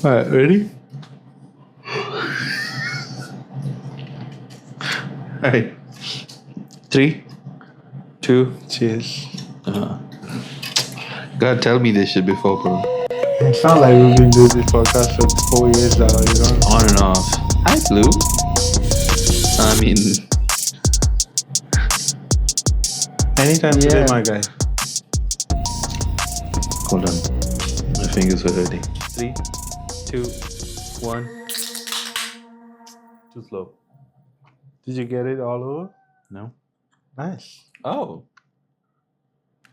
Alright, ready? Alright. 3, 2, cheers. God, tell me this shit before, bro. It's not like we've been doing this podcast for 4 years now, you know? On and off. Hi, Blue. I mean, Anytime today, my guy. hold on. My fingers were hurting. 3, 2, 1. Too slow. Did you get it all over? No? Nice. Oh.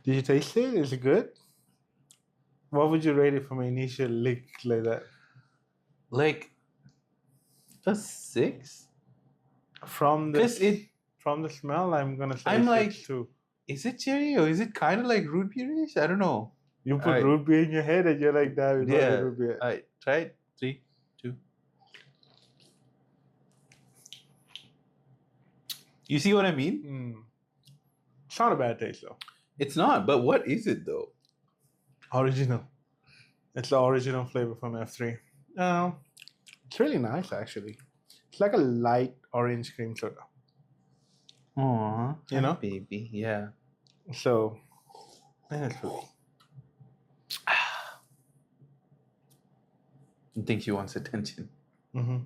Did you taste it? Is it good? What would you rate it from an initial lick like that? Like a 6? From Because the smell, I'm gonna say I'm 6 like- too. is it cherry or is it kind of like root beer-ish? I don't know. You put Alright. root beer in your head and you're like, damn, it's Yeah. not root beer. Alright, try it. 3, 2. You see what I mean? It's not a bad taste though. It's not, but what is it though? Original. It's the original flavor from F3. It's really nice actually. It's like a light orange cream soda. Aww. You know? Baby. Yeah. So, yeah, it's really. I think she wants attention. Mm-hmm.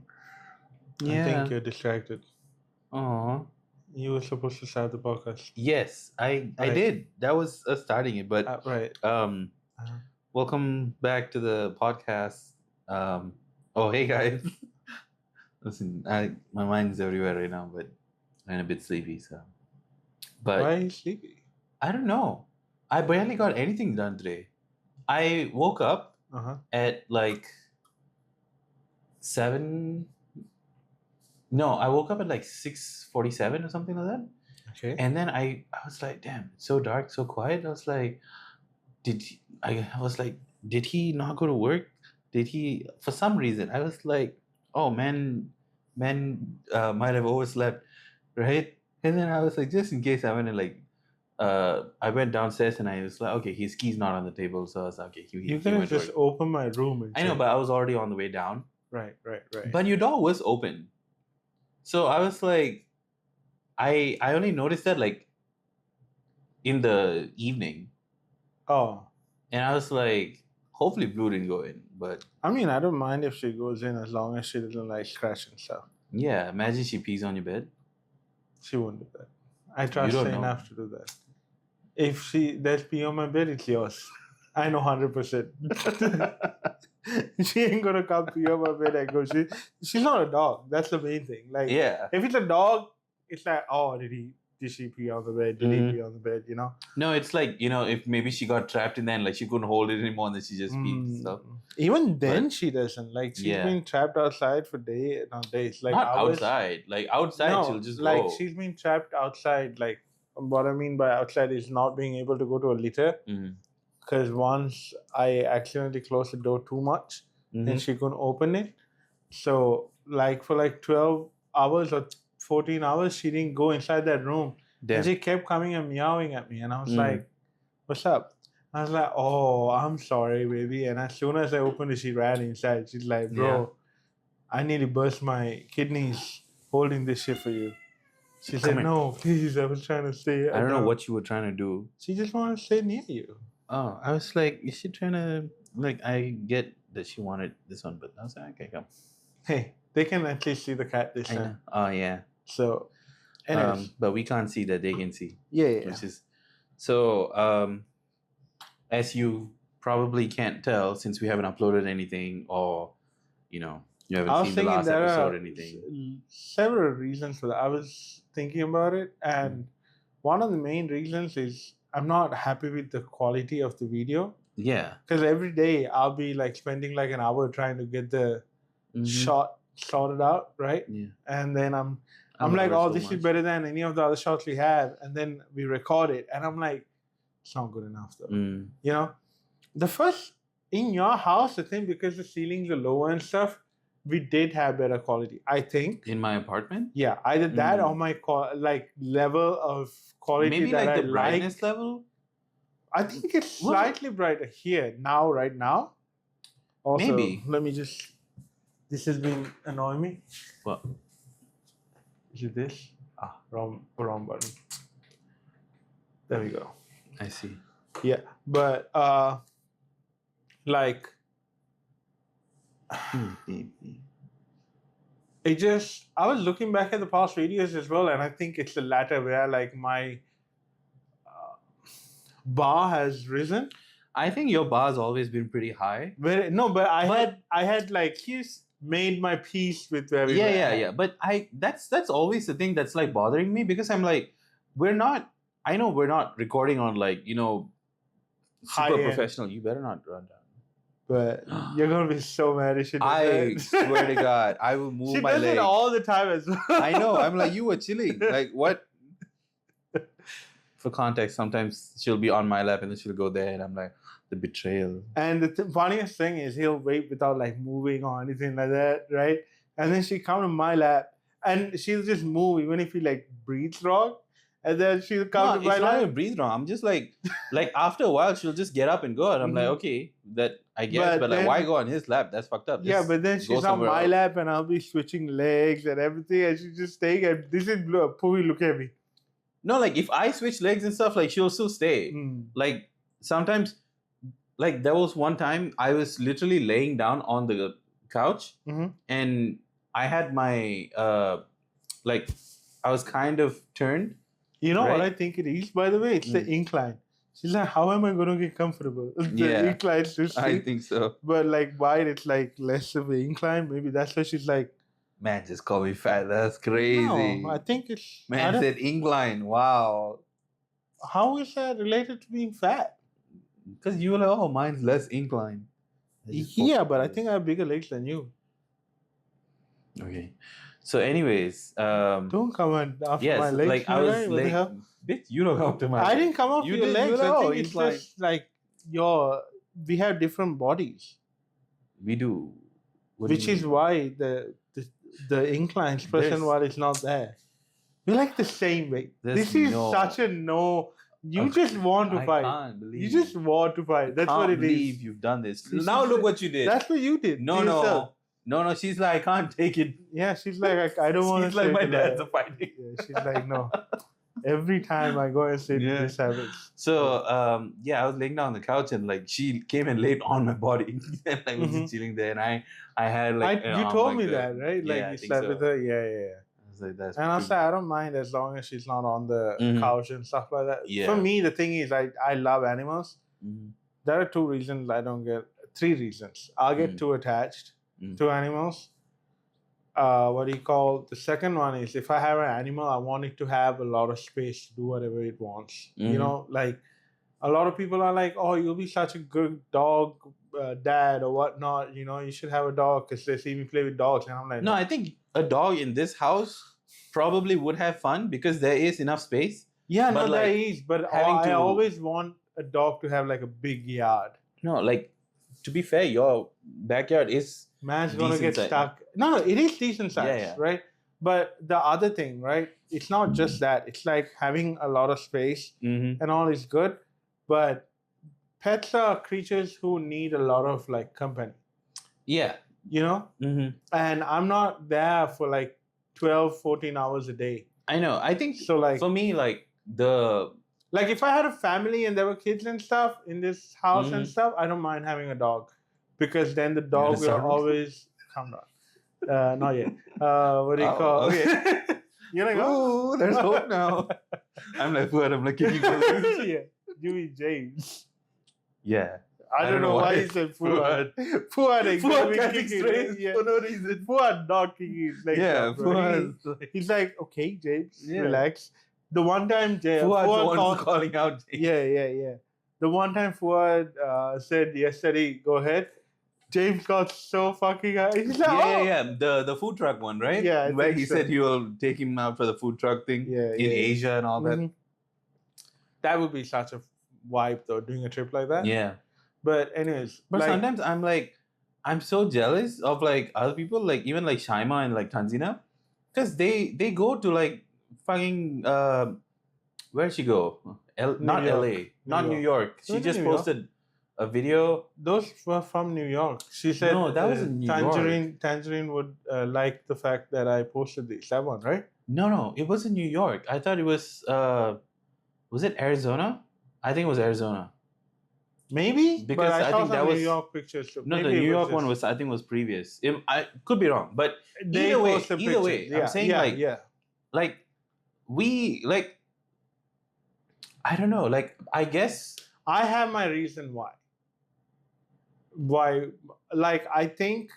I think you're distracted. Aww. You were supposed to start the podcast. Yes, I Right. did. That was us starting it, but Right. welcome back to the podcast. Oh, hey guys. Listen, my mind's everywhere right now, but I'm a bit sleepy, so. But Why are you sleepy? I don't know. I barely got anything done today. I woke up at like 7. No, I woke up at like 6:47 or something like that. Okay. And then I was like, damn, it's so dark, so quiet. I was like, did he not go to work? Did he, for some reason, I was like, oh, man might have overslept, right? And then I was like, just in case, I went and like, I went downstairs and I was like, okay, his key's not on the table. So I was like, okay, he You can went to just work. open my room and I know, check. but I was already on the way down. Right. But your door was open. So I was like, I only noticed that like in the evening. Oh. And I was like, hopefully Blue didn't go in. But I mean, I don't mind if she goes in as long as she doesn't like scratch and stuff. yeah, imagine she pees on your bed. She won't do that. I trust don't her know. enough to do that. If there's pee on my bed, it's yours. I know 100%. She ain't gonna come pee on my bed and go. She's not a dog. That's the main thing. Like, Yeah. if it's a dog, it's like, oh, did she pee on the bed? Did he pee on the bed? You know? No, it's like, if maybe she got trapped in there and like she couldn't hold it anymore and then she just peed and stuff. Even then, she doesn't. Like, she's Yeah. been trapped outside for days. Like Not hours. outside. Like outside, No, she'll just like go. she's been trapped outside. Like, what I mean by outside is not being able to go to a litter. Mhm. Because once I accidentally closed the door too much Mhm. and she couldn't open it. So, like, for like 12 hours or 14 hours, she didn't go inside that room. Damn. And she kept coming and meowing at me. And I was Mm. like, what's up? I was like, oh, I'm sorry, baby. And as soon as I opened it, she ran inside. She's like, bro, Yeah. I nearly burst my kidneys holding this shit for you. She said, here. no, please, I was trying to stay. I don't know what you were trying to do. She just wanted to stay near you. Oh, I was like, is she trying to, like, I get that she wanted this one, but I was like, okay, come. Hey, they can at least see the cat this I know. time. Oh, yeah. So, anyways. But we can't see that they can see. Yeah. Which is, so, as you probably can't tell, since we haven't uploaded anything or, you haven't seen the last episode or anything. Several reasons for that. I was thinking about it, and one of the main reasons is I'm not happy with the quality of the video. Yeah. Because every day I'll be like spending like an hour trying to get the shot sorted out, right? Yeah. And then I'm love like, her oh, so this much. is better than any of the other shots we have. And then we record it, and I'm like, it's not good enough though. You know, the first in your house, I think because the ceilings are lower and stuff, we did have better quality. I think. In my apartment? Yeah, either that or my like level of quality. Maybe that like I the brightness level? I think it's slightly brighter here now, right now. Also, Maybe. let me just. This has been annoying me. What? Is it this? Wrong button. There we go. I see. Yeah, but like it just. I was looking back at the past videos as well, and I think it's the latter where like my bar has risen. I think your bar's always been pretty high. But I had like made my peace with where we were at. Yeah. But that's always the thing that's like bothering me, because I'm like, I know we're not recording on like, super High-end. professional. You better not run down. But you're gonna be so mad if she does I that. swear to God, I will move She my does leg. it all the time as well. I know. I'm like, you were chilling. Like, what? For context, sometimes she'll be on my lap and then she'll go there, and I'm like, the betrayal. And the funniest thing is he'll wait without like moving or anything like that, right? And then she come to my lap and she'll just move even if he like breathes wrong. And then she'll come to my it's not lap. even breathe wrong. I'm just like after a while, she'll just get up and go. And I'm like, okay, that I guess, but like, then- why go on his lap? That's fucked up. Yeah, Just but then go she's on somewhere my else. lap and I'll be switching legs and everything, and she's just staying. And this is Pooey, look at me. No, like if I switch legs and stuff, like she'll still stay. Like sometimes, like there was one time I was literally laying down on the couch, and I had my like I was kind of turned. You know what Right. I think it is, by the way? It's the incline. She's like, how am I going to get comfortable? The Yeah. incline's too I steep. think so. But like mine, it's like less of an incline. Maybe that's why she's like, Man, just call me fat. That's crazy. no, I think it's... I Man don't- said incline. Wow. How is that related to being fat? Because you were like, oh, mine's less incline. I just Yeah, focused but on I it. think I have bigger legs than you. Okay. So, anyways, Don't come after yes, my legs. like I my was guy. What the like, hell? bitch, you don't come to my. I didn't come after You your did, legs. you I know, think it's incline. just like we have different bodies, We do. What do which you is mean? why the inclines person There's- while it's not there. We're like the same weight. There's This is no- such a no. You Okay, just want to I fight. can't believe. You just want to fight. That's what can't it believe is. you've done this. This Now is look the- what you did. That's what you did. No, to yourself. no. She's like, I can't take it. Yeah, she's like, I don't want to. She's like, my dad's a fighting. Yeah, she's like, no. Every time I go and sit, Yeah. this happens. So I was laying down on the couch, and like she came and laid on my body, and I was just chilling there, and I had like an you arm told like me that. that, right? Like Yeah, I you think slept so. with her. Yeah. I was like, that's And I pretty- said, I don't mind as long as she's not on the Mhm. couch and stuff like that. Yeah. For me, the thing is, I love animals. Mhm. There are 2 reasons I don't get. 3 reasons. I'll get Mm. too attached Mm. to animals. What do you call? The second one is if I have an animal, I want it to have a lot of space to do whatever it wants. Mhm. You know, like a lot of people are like, "Oh, you'll be such a good dog dad or whatnot. You know, you should have a dog because they see me play with dogs." And I'm like, No, I think a dog in this house probably would have fun because there is enough space. yeah, but no, like, there is. But having I to- always want a dog to have like a big yard. No, like to be fair, your backyard is Man's gonna Decent get size. stuck. No, it is decent size, yeah. right? But the other thing, right? It's not just that. It's like having a lot of space Mhm. and all is good, but pets are creatures who need a lot of like company, Yeah. you know? Mhm. And I'm not there for like 12, 14 hours a day. I know. I think So like for me, like the if I had a family and there were kids and stuff in this house and Mhm. stuff, I don't mind having a dog because then the dog gonna will start? always come down. Not yet. What do you Oh, call? okay. You know, Ooh, there's hope now. I'm like, what? I'm like kicking balloons. yeah, you mean James. Yeah. I don't know why he said Fuad. Fuad Fuad exactly catching kicking. strays Yeah. for no reason. Fuad not kicking his legs Yeah, up, bro. Fuad. He's like, okay, James, Yeah. relax. The one time Fuad's the Fuad one called, who's calling out. yeah. The one time Fuad said yesterday, go ahead. James got so fucking he's like, oh. Yeah. The food truck one, right? Yeah, I where think he so. said you will take him out for the food truck thing Yeah, in Asia and all that. Mhm. That would be such a vibe though, doing a trip like that. Yeah. But anyways, But like, sometimes I'm like, I'm so jealous of like other people, like even like Shaima and like Tanzina, because they go to like fucking where'd she go? Not York. LA, not New New York. She Went to just New York. posted a video. Those were from New York. She said No, that was in New York. Tangerine would like the fact that I posted these. That one, right? No, it was in New York. I thought it was it Arizona? I think it was Arizona. Maybe, because but I saw think some that was New York pictures. So no. maybe The it New York just- one was I think was previous. I could be wrong, but They either way, posted either way, pictures. I'm Yeah, saying yeah. like we like I don't know, like I guess I have my reason why. Why? Like I think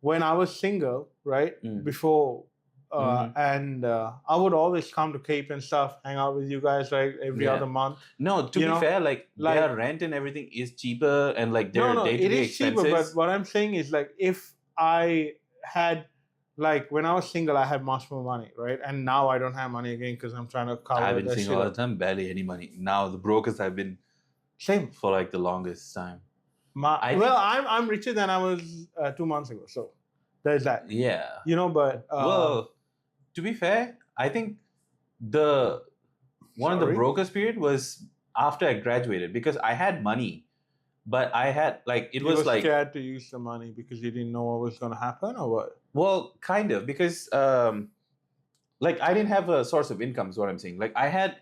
when I was single, right before, and I would always come to Cape and stuff, hang out with you guys, right, every Yeah. other month. no. To You be know, fair, like like- their rent and everything is cheaper, and like their No, day-to-day it is expenses. cheaper. But what I'm saying is, like, if I had, like, when I was single, I had much more money, right? And now I don't have money again because I'm trying to cover I've been that seeing shit all up. the time, barely any money. Now the brokers have been Same. for like the longest time. I Well, I'm richer than I was 2 months ago, so there's that. Yeah. You know, but Well, to be fair, I think the one of the Sorry? brokers period was after I graduated because I had money, but I had like it you was were like scared to use the money because you didn't know what was going to happen, or what? well, kind of because like I didn't have a source of income. Is what I'm saying. Like I had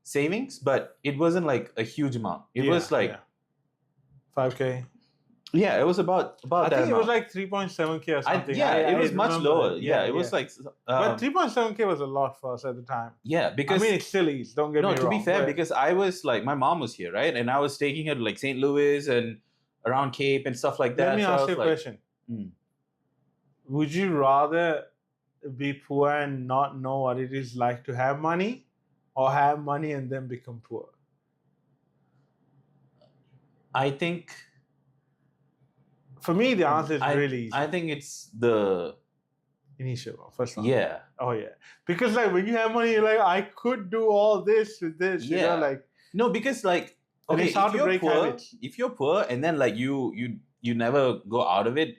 savings, but it wasn't like a huge amount. It was like 5K. yeah, it was about I that think it was amount. like 3.7K or something. It was much remember lower. that. Yeah, it was like but 3.7K was a lot for us at the time. yeah, because I mean, it still is. Don't get me wrong. to be fair, but- because I was like, my mom was here, right? And I was taking her to like St. Louis and around Cape and stuff like that. Let me So I ask was you a like, question. Mm. Would you rather be poor and not know what it is like to have money, or have money and then become poor? I think For me, the answer is really easy. I think it's the Initial one, first one. yeah. Oh yeah. Because like when you have money, you're like, I could do all this with this. You know, Yeah. like No, because like And okay, it's hard if to you're break poor, habits. if you're poor and then like you never go out of it,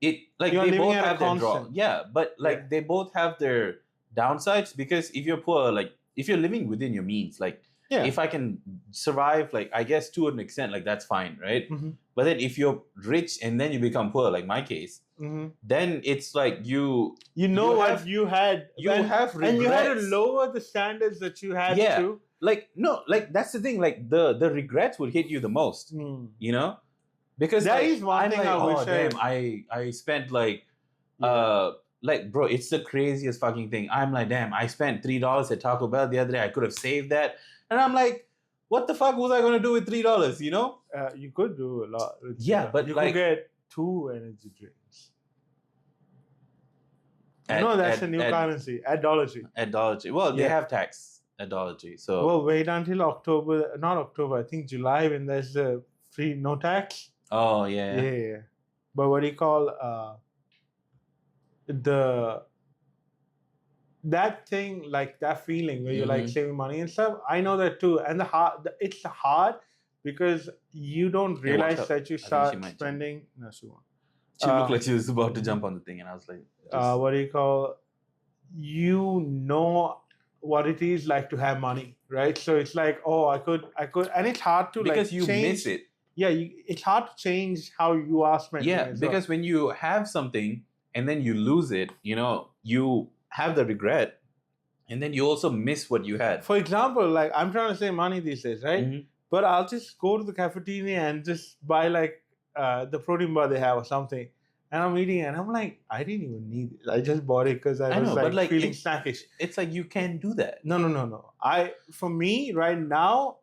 it like You're they living both at a have their draw. constant. Yeah, but like Yeah. they both have their downsides because if you're poor, like if you're living within your means, like yeah. if I can survive, like I guess to an extent, like that's fine, right? Mhm. But then if you're rich and then you become poor, like my case, Mhm. then it's like You know You what have- you had. you and, have and you had to regrets. lower the standards that you had Yeah. to. like no, like that's the thing. Like the regrets will hit you the most, you know, because That like, is one I'm thing like, I oh wish damn, I spent like Yeah. like bro, it's the craziest fucking thing. I'm like, damn, I spent $3 at Taco Bell the other day. I could have saved that, and I'm like, what the fuck was I gonna do with $3? You know? You could do a lot. with Yeah, that. but you like- could get 2 energy drinks. At- No, that's at- a new at- currency. At Dollar Tree. At Dollar Tree. Well, they Yeah. have tax at Dollar Tree, so Well, wait until October. Not October. I think July when there's the free no tax. oh yeah. Yeah. But what do you call that thing, like that feeling where you're like Mhm. saving money and stuff? I know that too. And it's hard because you don't watch realize out. that you she start might jump. spending. No, she won't. She looked Uh, like she was about to jump on the thing, and I was like, just- What do you call? You know what it is like to have money, right? So it's like, oh, I could, and it's hard to because like you change. miss it. Yeah, it's hard to change how you are spending. Yeah, as well. because when you have something and then you lose it, you know, you have the regret, and then you also miss what you had. For example, like I'm trying to save money these days, right? Mhm. But I'll just go to the cafeteria and just buy like the protein bar they have or something, and I'm eating it, and I'm like, I didn't even need it. I just bought it because I I was know, like, but, like, feeling it's- snackish. It's like you can't do that. No. For me right now,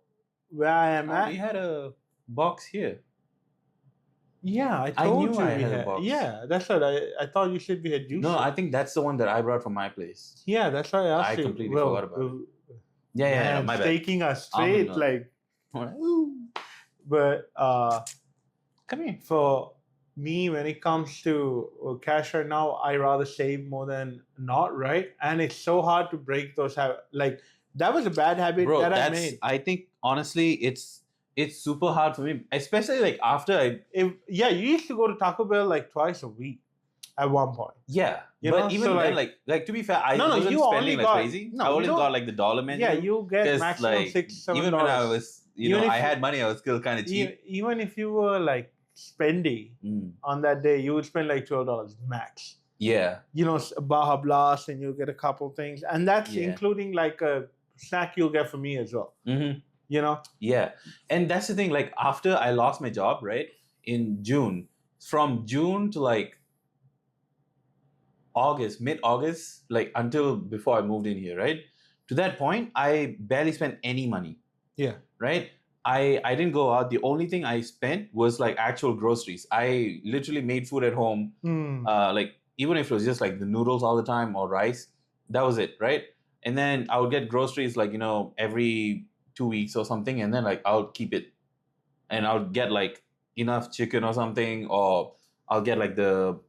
where I am Oh, at, we had a box here. yeah, I I told knew you I we had a had. box. Yeah, that's what I thought you said we had juice. No, I think that's the one that I brought from my place. Yeah, that's why I asked I you. completely forgot about it. Yeah, Man, my bad. taking us straight, Almond like, Alright. but Come here. for me, when it comes to cash right now, I rather save more than not, right? And it's so hard to break those habits. Like that was a bad habit Bro, that I that's made. I think honestly it's super hard for me, especially like after I You used to go to Taco Bell like twice a week at one point. yeah. You but know, even so, then, like- like to be fair, I No, wasn't you spending only like got- crazy. no, I you always don't- got like the dollar menu. Yeah, you get 'cause, maximum like, $6-7. even when I was I had money, I was still kind of cheap. Even if you were like spendy on that day, you would spend like $12 max. Yeah. Baja Blast, and you'll get a couple things. And that's including like a snack you'll get from me as well. Mm-hmm. Yeah. And that's the thing, like after I lost my job, right, in June, from June to like mid-August, like until before I moved in here, right, to that point, I barely spent any money. Yeah. Right? I didn't go out. The only thing I spent was like actual groceries. I literally made food at home. Like even if it was just like the noodles all the time or rice, that was it, right? And then I would get groceries like, every 2 weeks or something, and then like I'll keep it. And I'll get like enough chicken or something, or I'll get like the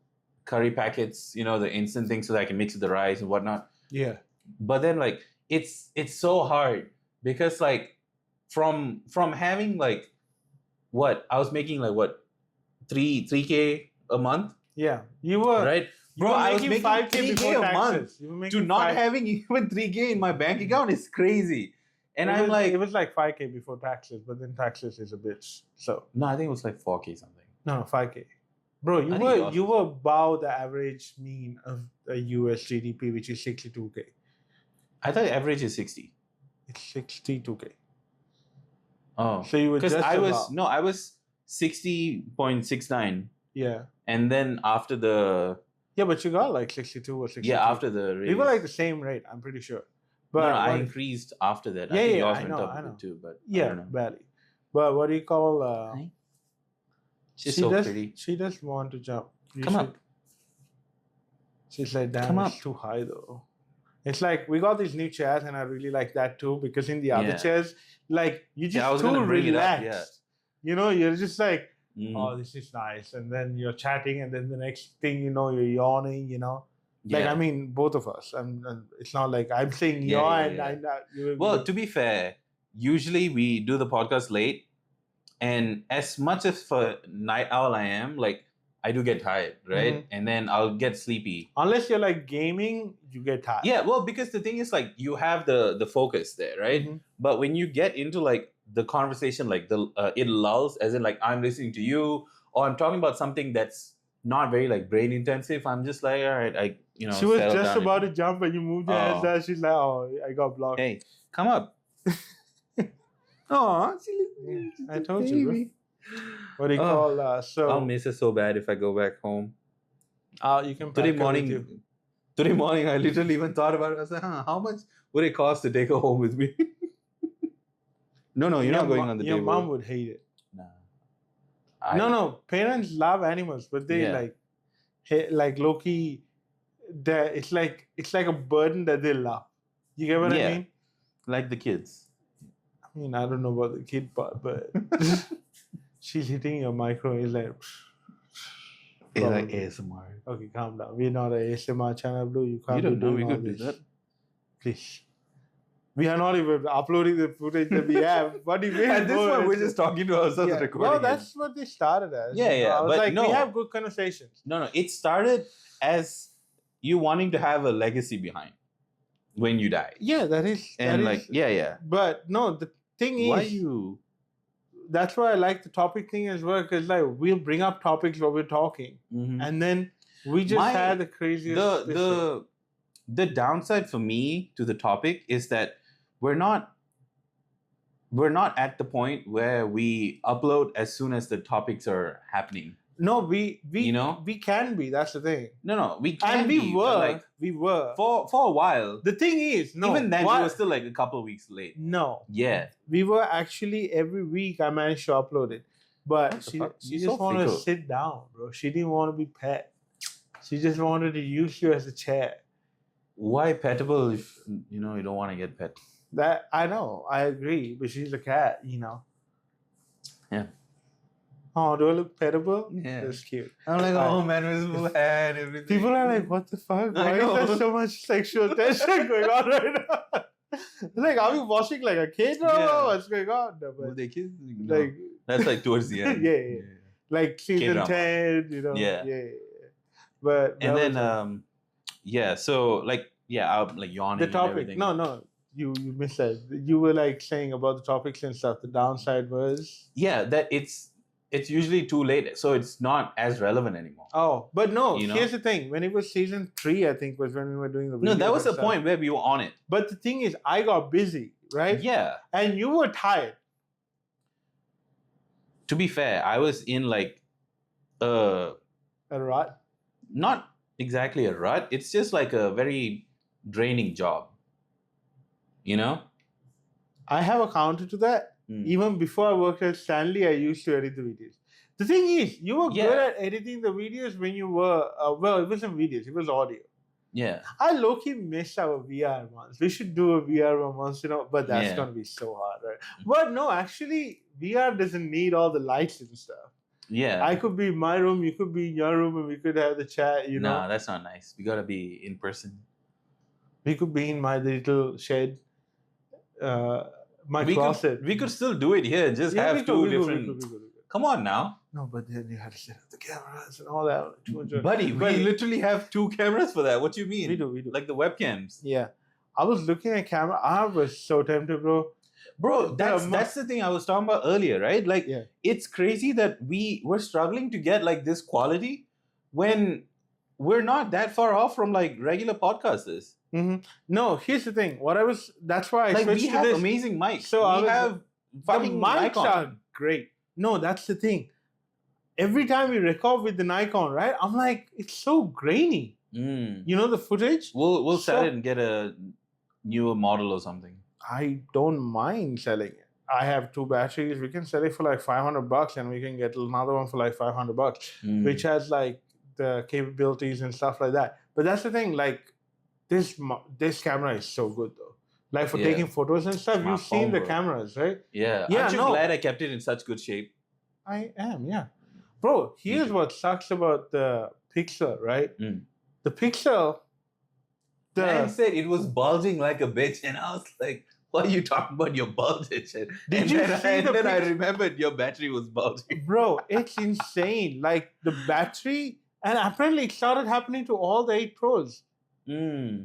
curry packets, the instant things, so that I can mix with the rice and whatnot. Yeah. But then like it's so hard because like from having like what I was making like what 3K a month. Yeah, you were right, bro. I was making 5K 3K a month. To not having even 3K in my bank account is crazy. And it was like 5K before taxes, but then taxes is a bitch. So no, I think it was like 4K something. No, 5K. Bro, you were above the average mean of the US GDP, which is 62K. I thought the average is 60. It's 62K. Oh, so you were just I was 60.69. Yeah. And then after the but you got like 62 or 63. Yeah, after the raise. We were like the same rate, I'm pretty sure. But I increased after that. I think yours went up a bit too, but barely. But what do you call? She's so pretty. She does want to jump. Come up. She's like, damn, it's too high though. It's like we got these new chairs, and I really like that too, because in the other chairs, like you just too relaxed. You're just like, oh, this is nice, and then you're chatting, and then the next thing you know, you're yawning. Like I mean, both of us, and it's not like I'm saying yawn. Well, to be fair, usually we do the podcast late, and as much as for night owl I am, like I do get tired, right? Mm-hmm. And then I'll get sleepy. Unless you're like gaming, you get tired. Yeah, well, because the thing is like you have the focus there, right? Mm-hmm. But when you get into like the conversation, like it lulls, as in like I'm listening to you, or I'm talking about something that's not very like brain intensive. I'm just like, all right, She was just about to jump, and you moved your hands down. She's like, oh, I got blocked. Hey, come up. Oh, I told you, bro. What do you call? I'll miss it so bad if I go back home. You can. Today morning, I literally even thought about it. I was like, how much would it cost to take her home with me? No, you're not going on the table. Your mom would hate it. Nah. No. Parents love animals, but they like low-key. It's like a burden that they love. You get what I mean? Like the kids. I mean, I don't know about the kid part, but she's hitting your micro. It's like ASMR. Okay, calm down. We're not an ASMR channel, Blue. You can't be doing all this. That. Please. We are not even uploading the footage that we have. What do you mean? At this point, we're just talking to ourselves recording. No, that's what they started as. Yeah. I was like, we have good conversations. No. It started as you wanting to have a legacy behind when you die. Yeah, that is. But no, the thing is, why you? That's why I like the topic thing as well, because like we'll bring up topics while we're talking, and then we just had the craziest. The downside for me to the topic is that we're not at the point where we upload as soon as the topics are happening. No, we can be. That's the thing. No, we can. And we were for a while. The thing is, even then we were still like a couple of weeks late. No. Yeah. We were actually every week. I managed to upload it, but she just wanted to sit down, bro. She didn't want to be pet. She just wanted to use you as a chair. Why petable if you don't want to get pet? That I know, I agree, but she's a cat, Yeah. Oh, do I look petable? Yeah. That's cute. I'm like, oh man, visible hand, everything. People are like, what the fuck? Why is there so much sexual tension going on right now? Like, are we watching like a kid? No, what's going on? No, but they kids? No. Like, that's like towards the end. Yeah. Like season 10, Yeah. But and then so like I'm like yawning. The topic. And no. you missed that. You were like saying about the topics and stuff. The downside was that it's usually too late, so it's not as relevant anymore. oh, but no. You know? Here's the thing. When it was season 3, I think was when we were doing the No, that videos was and the stuff. point where we were on it. But the thing is, I got busy, right? Yeah. And you were tired. To be fair, I was in like A rut. not exactly a rut. It's just like a very draining job. You know? I have a counter to that. Even before I worked at Stanley, I used to edit the videos. The thing is, you were good at editing the videos when you were, well, it wasn't videos, it was audio. Yeah. I low-key miss our VR ones. We should do a VR one once, but that's Yeah. going to be so hard, right? But no, actually, VR doesn't need all the lights and stuff. Yeah. I could be in my room, you could be in your room, and we could have the chat, No, that's not nice. We gotta be in person. We could be in my little shed, my closet. We could still do it here. Just Yeah, we have could, two we could, different. we could. Come on now, No, but then you had to set up the cameras and all that. buddy. We literally have 2 cameras for that. What do you mean? We do. Like the webcams. Yeah. I was looking at camera. I was so tempted, bro. Bro, that's the thing I was talking about earlier, right? Like, it's crazy that we're struggling to get like this quality when we're not that far off from like regular podcasters. Mm-hmm. No, here's the thing. That's why I like switched we to have this. amazing mics. So we have the fucking mics Nikon. are great. No, that's the thing. Every time we record with the Nikon, right? I'm like, it's so grainy. You know the footage? We'll sell it and get a newer model or something. I don't mind selling it. I have 2 batteries. We can sell it for like $500 and we can get another one for like $500, which has like the capabilities and stuff like that. But that's the thing, like this camera is so good though. Like for taking photos and stuff, you've seen the cameras, right? Yeah. Aren't you glad I kept it in such good shape? I am, yeah. Bro, here's what sucks about the Pixel, right? The Pixel... Man said it was bulging like a bitch, and I was like, what are you talking about your bulge? And then I remembered your battery was bulging. Bro, it's insane. Like the battery, and apparently it started happening to all the 8 Pros.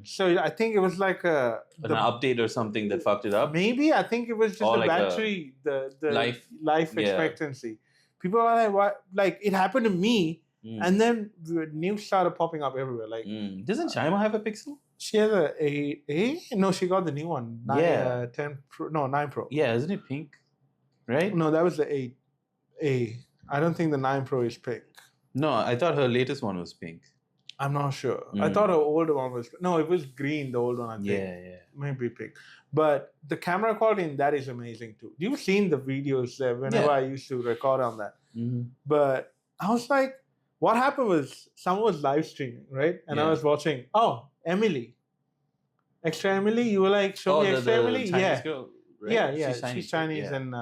So I think it was like an update or something that fucked it up. Maybe I think it was just the battery, the life expectancy. People are like, what? Like it happened to me, and then the news started popping up everywhere. Like, doesn't Shaima have a Pixel? She has a 8A. No, she got the new one. 10 Pro. No, 9 Pro. Yeah, isn't it pink? Right? No, that was the 8A. I don't think the 9 Pro is pink. No, I thought her latest one was pink. I'm not sure. I thought her older one was... No, it was green, the old one, I think. Yeah. Maybe pink. But the camera quality in that is amazing too. You've seen the videos there whenever I used to record on that. But I was like, what happened was someone was live streaming, right? And I was watching, Emily. Extra Emily? You were like, show me Extra Emily? Chinese girl, right? Yeah. She's Chinese and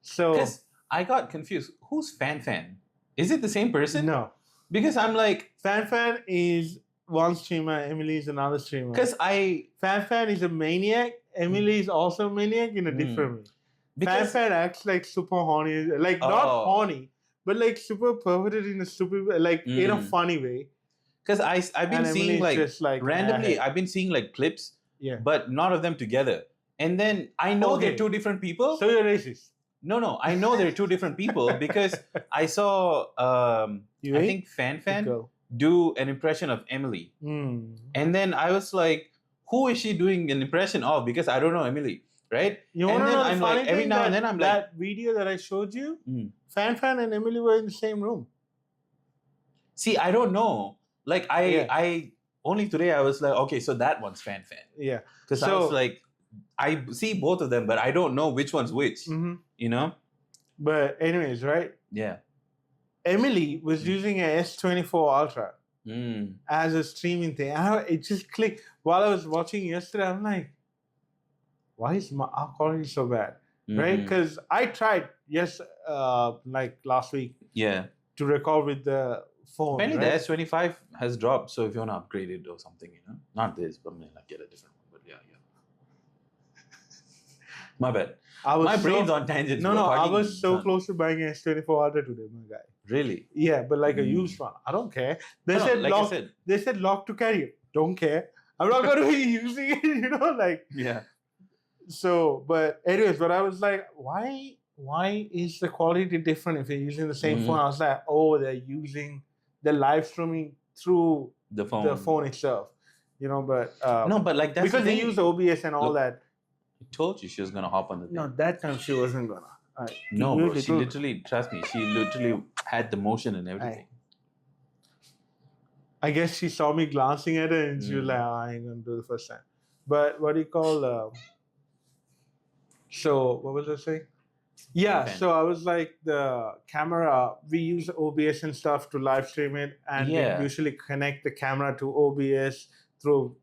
So... Because I got confused. Who's Fan? Is it the same person? No. Because I'm like... Fan is one streamer, Emily is another streamer. Because Fan is a maniac, Emily is also a maniac in a different way. Fan acts like super horny, like not horny, but like super perverted in a stupid way, like in a funny way. Because I've been seeing like randomly, I've been seeing like clips, but none of them together. And then I know they're 2 different people. So you're racist. No, I know they're 2 different people because I saw, I think Fan do an impression of Emily. And then I was like, who is she doing an impression of? Because I don't know Emily, right? You want to know the funny thing? Every now and then I'm like... That video that I showed you, Fan and Emily were in the same room. See, I don't know. Like, I only today I was like, okay, so that one's Fan. Yeah. Because I was like, I see both of them, but I don't know which one's which, you know? But anyways, right? Yeah. Emily was using a S24 Ultra as a streaming thing. It just clicked. While I was watching yesterday, I'm like, why is our quality so bad? Right? Because I tried, like last week, to record with the phone. Apparently the S25 has dropped, so if you want to upgrade it or something, not this, but like get a different one. But yeah. My bad. My brain's on tangents. No, I was so close to buying an S24 Ultra today, my guy. Really? Yeah, but like a used one. I don't care. They said lock to carry. Don't care. I'm not going to be using it, like. Yeah. So, but anyways, but I was like, why is the quality different if you're using the same phone? I was like, oh, they're live streaming through The the phone itself, but No, but like that's because the they thing. use OBS and all Look, that. I told you she was gonna hop on the thing. No, that time she wasn't gonna. No, bro. She literally, trust me, she literally had the motion and everything. I guess she saw me glancing at it and she was like, oh, I ain't gonna do it the first time. But what do you call? So what was I saying? Yeah, so I was like, the camera, we use OBS and stuff to live stream it, and we usually connect the camera to OBS through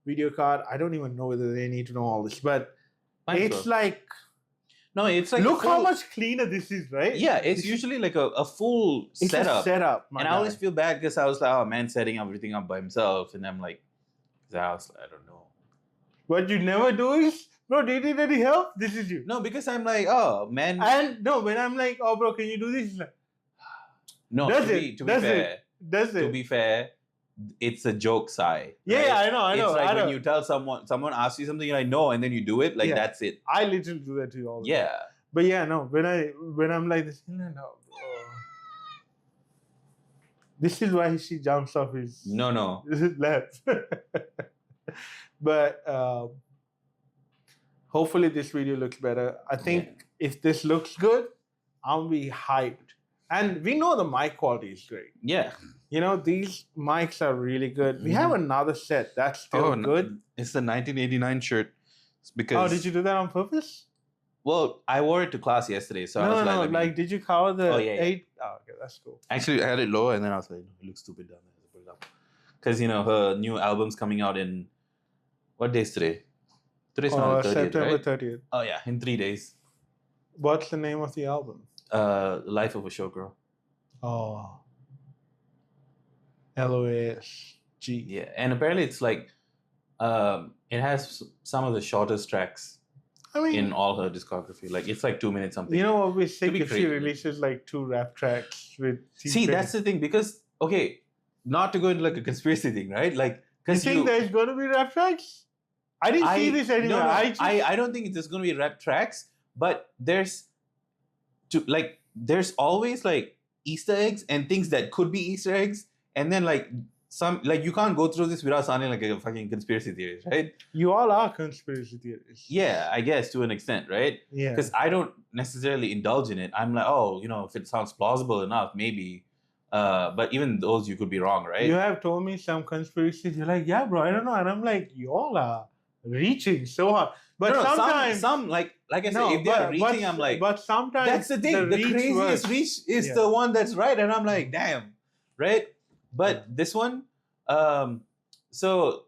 video card. I don't even know whether they need to know all this, but it's like, no, it's like look how much cleaner this is, right? Yeah, it's usually like a full setup. And I always feel bad because I was like, oh man, setting everything up by himself, and I'm like, I don't know. What you never do is, bro, do you need any help? This is you. No, because I'm like, oh man. And no, when I'm like, oh bro, can you do this? Like, no, to be fair, it's a joke side. Yeah, right? I know. It's like when you tell someone asks you something, you're like, no, and then you do it, like that's it. I literally do that to you all the time. But yeah, no, when I'm like this, no, bro. This is why she jumps off his left. But hopefully this video looks better. I think if this looks good, I'll be hyped. And we know the mic quality is great. Yeah. These mics are really good. We have another set that's still good. It's the 1989 shirt. Because did you do that on purpose? Well, I wore it to class yesterday, so I was like, did you cover the 8? Oh, okay, that's cool. Actually, I had it lower, and then I was like, it looks stupid down there. Put it up. Because, her new album's coming out in, what day is today? Today's not the 30th, September right? 30th. Oh, yeah, in 3 days. What's the name of the album? Life of a Showgirl. Oh. LOASG. Yeah, and apparently it's like, it has some of the shortest tracks in all her discography. Like, it's like 2 minutes something. You know what we say if she releases like 2 rap tracks with... See, that's the thing, because, okay, not to go into like a conspiracy thing, right? Like, because you think there's going to be rap tracks? I didn't see this anywhere. No, I don't think there's going to be rap tracks, but there's always like Easter eggs and things that could be Easter eggs, and then like some, like, you can't go through this without sounding like a fucking conspiracy theorist, right? You all are conspiracy theorists. Yeah, I guess to an extent, right? Yeah. Because I don't necessarily indulge in it. I'm like, oh, if it sounds plausible enough, maybe. But even those, you could be wrong, right? You have told me some conspiracies. You're like, yeah, bro, I don't know. And I'm like, you all are reaching so hard. But sometimes, some like I said, if they're reaching, I'm like, but sometimes that's the thing. The craziest reach is the one that's right, and I'm like, damn, right? But this one, so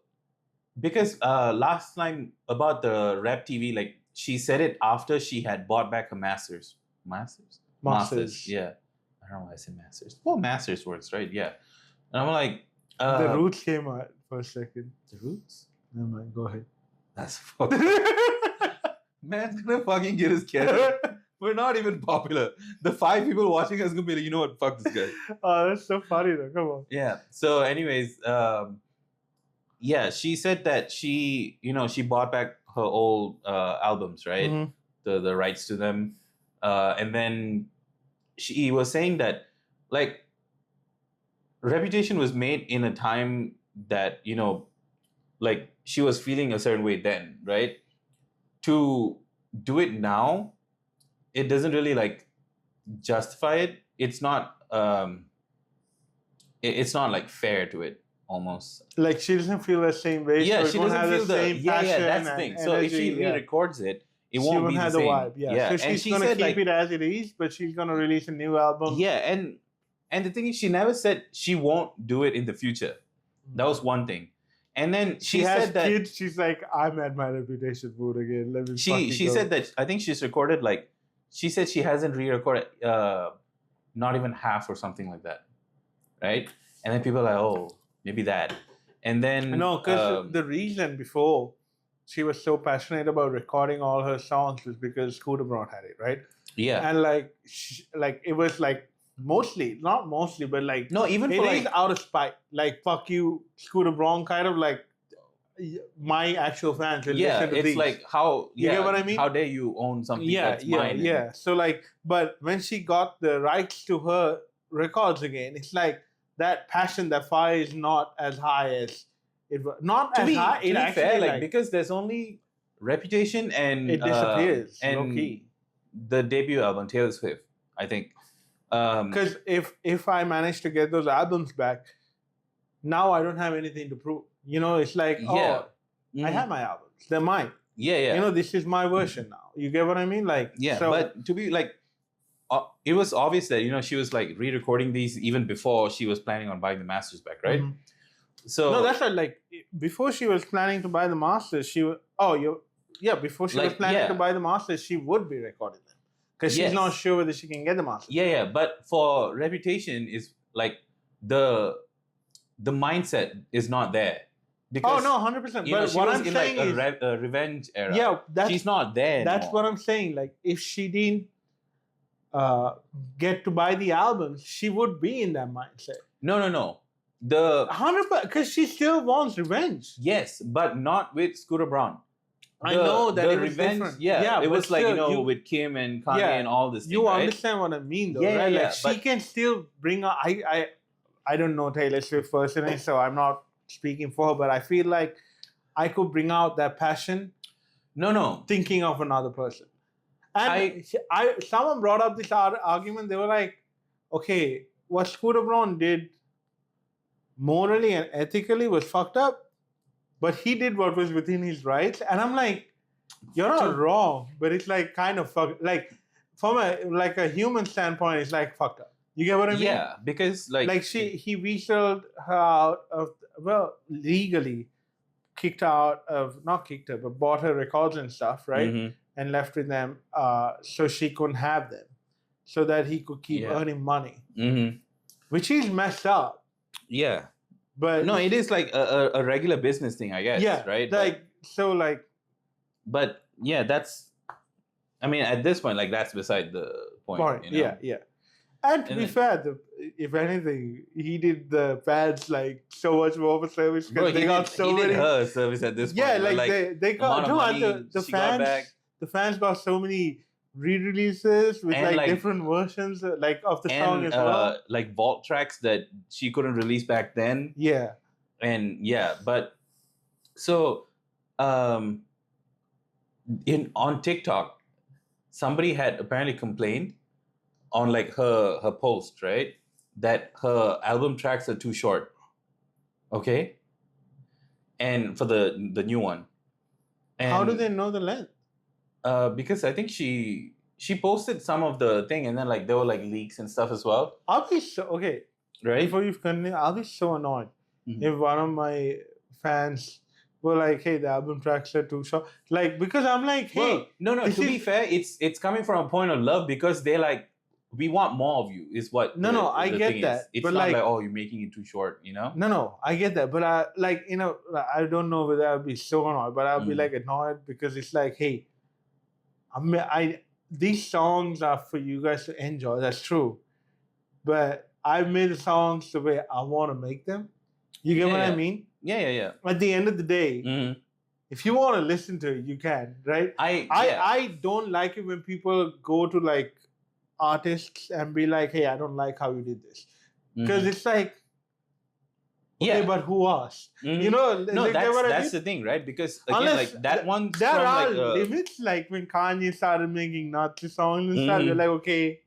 because last time about the Rap TV, like, she said it after she had bought back her masters. Yeah, I don't know why I said masters. Well, masters works, right? Yeah, and I'm like, the Roots came out for a second. The Roots? Never mind. Go ahead. That's fucking... Man's gonna fucking get his career. We're not even popular. The 5 people watching us gonna be like, you know what? Fuck this guy. Oh, that's so funny though. Come on. Yeah. So, anyways, she said that she bought back her old albums, right? Mm-hmm. The rights to them, and then she was saying that, like, Reputation was made in a time that like, she was feeling a certain way then, right? To do it now, it doesn't really like justify it. It's not it's not like fair to it almost. Like, she doesn't feel the same way. Yeah, so she doesn't feel the same passion. That's the thing. So if she re-records it, it won't be the same. Vibe. Yeah. So she's gonna keep it as it is, but she's gonna release a new album. Yeah, and the thing is, she never said she won't do it in the future. That was one thing. And then she said that kids, she's like, I'm at my Reputation mood again. Let me. She said that I think she's recorded, like, she said she hasn't re-recorded not even half or something like that, right? And then people are like, oh, maybe that. And then no, because the reason before she was so passionate about recording all her songs was because Scooter Braun had it, right? Yeah. And like, it was like, not mostly, but like, no, even it for is like, out of spite, like, fuck you, Scooter Braun, kind of like, my actual fans will Yeah, listen to it's these. like how You get what I mean? How dare you own something that's mine? Yeah. So like, but when she got the rights to her records again, it's like that passion, that fire is not as high as it was. Not To as be high. It actually fair, like because there's only Reputation and it disappears low and key. the debut album Taylor Swift, I think. Because if I manage to get those albums back, now I don't have anything to prove. You know, it's like, I have my albums. They're mine. Yeah. You know, this is my version now. You get what I mean? Like, so, but to be like, it was obvious that she was like re-recording these even before she was planning on buying the masters back, right? So no, that's right. Like before she was planning to buy the masters, she was. Before she was planning to buy the masters, she would be recording them because she's not sure whether she can get the masters. Yeah. But for Reputation, is like the mindset is not there. Because, 100%. But what I'm saying like is a revenge era. Yeah, she's not there. That's what I'm saying. Like if she didn't get to buy the albums, she would be in that mindset. No. The 100%, because she still wants revenge. Yes, but not with Scooter Braun. I know that it was revenge. Different. Yeah, it was still, like with Kim and Kanye and all this. You right? understand what I mean, though, right? Like she can still bring up. I don't know Taylor Swift personally, so I'm not speaking for her, but I feel like I could bring out that passion. No. Thinking of another person. And someone brought up this argument. They were like, okay, what Scooter Braun did morally and ethically was fucked up, but he did what was within his rights. And I'm like, you're not wrong, but it's like kind of fucked. Like from a human standpoint, it's like fucked up. You get what I mean? Yeah, because he wheeled her out of, legally not kicked her, but bought her records and stuff, right? Mm-hmm. And left with them so she couldn't have them, so that he could keep earning money, which is messed up. Yeah. But no, it is like a regular business thing, I guess. Yeah. Right? But yeah, that's, I mean, at this point, like that's beside the point. Yeah. And to be fair, if anything, he did the fans like so much more for service because they got so many. He did her service at this point. Yeah, like they got the fans. The fans got so many re-releases with like different versions like of the song as well. Like vault tracks that she couldn't release back then. Yeah. And but so on TikTok, somebody had apparently complained on like her post, right? That her album tracks are too short. Okay? And for the new one. And how do they know the length? Because I think she posted some of the thing, and then like there were like leaks and stuff as well. I'll be right before you continue. I'll be so annoyed if one of my fans were like, "Hey, the album tracks are too short." Like because I'm like, "Hey, no." To be fair, it's coming from a point of love because they're like, we want more of you. Is what? I get that. It's not like, oh, you're making it too short. No, I get that, but I don't know whether I'll be so annoyed, but I'll be like annoyed because it's like, hey. These songs are for you guys to enjoy. That's true, but I've made the songs the way I want to make them. You get what I mean? Yeah. At the end of the day, if you want to listen to it, you can, right? I don't like it when people go to like artists and be like, "Hey, I don't like how you did this," because it's like. Okay, but who asked? No, that's the thing, right? Because again, like that one. There are limits, like when Kanye started making Nazi songs and stuff. You're like, okay.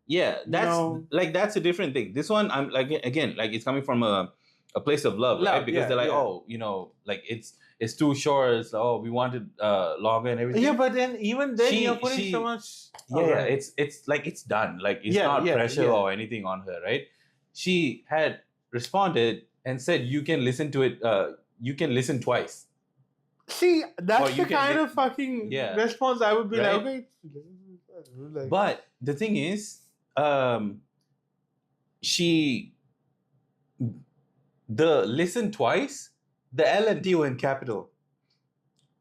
Yeah, that's a different thing. This one, I'm like again, like it's coming from a place of love, right? Because they're like, like it's too short. It's we wanted longer and everything. Yeah, but then even then you're putting so much. Yeah, it's like it's done. Like it's not pressure or anything on her, right? She had responded and said you can listen to it. You can listen twice. See, that's the kind of fucking response I would be like, okay. But the thing is, the listen twice, the L and T were in capital.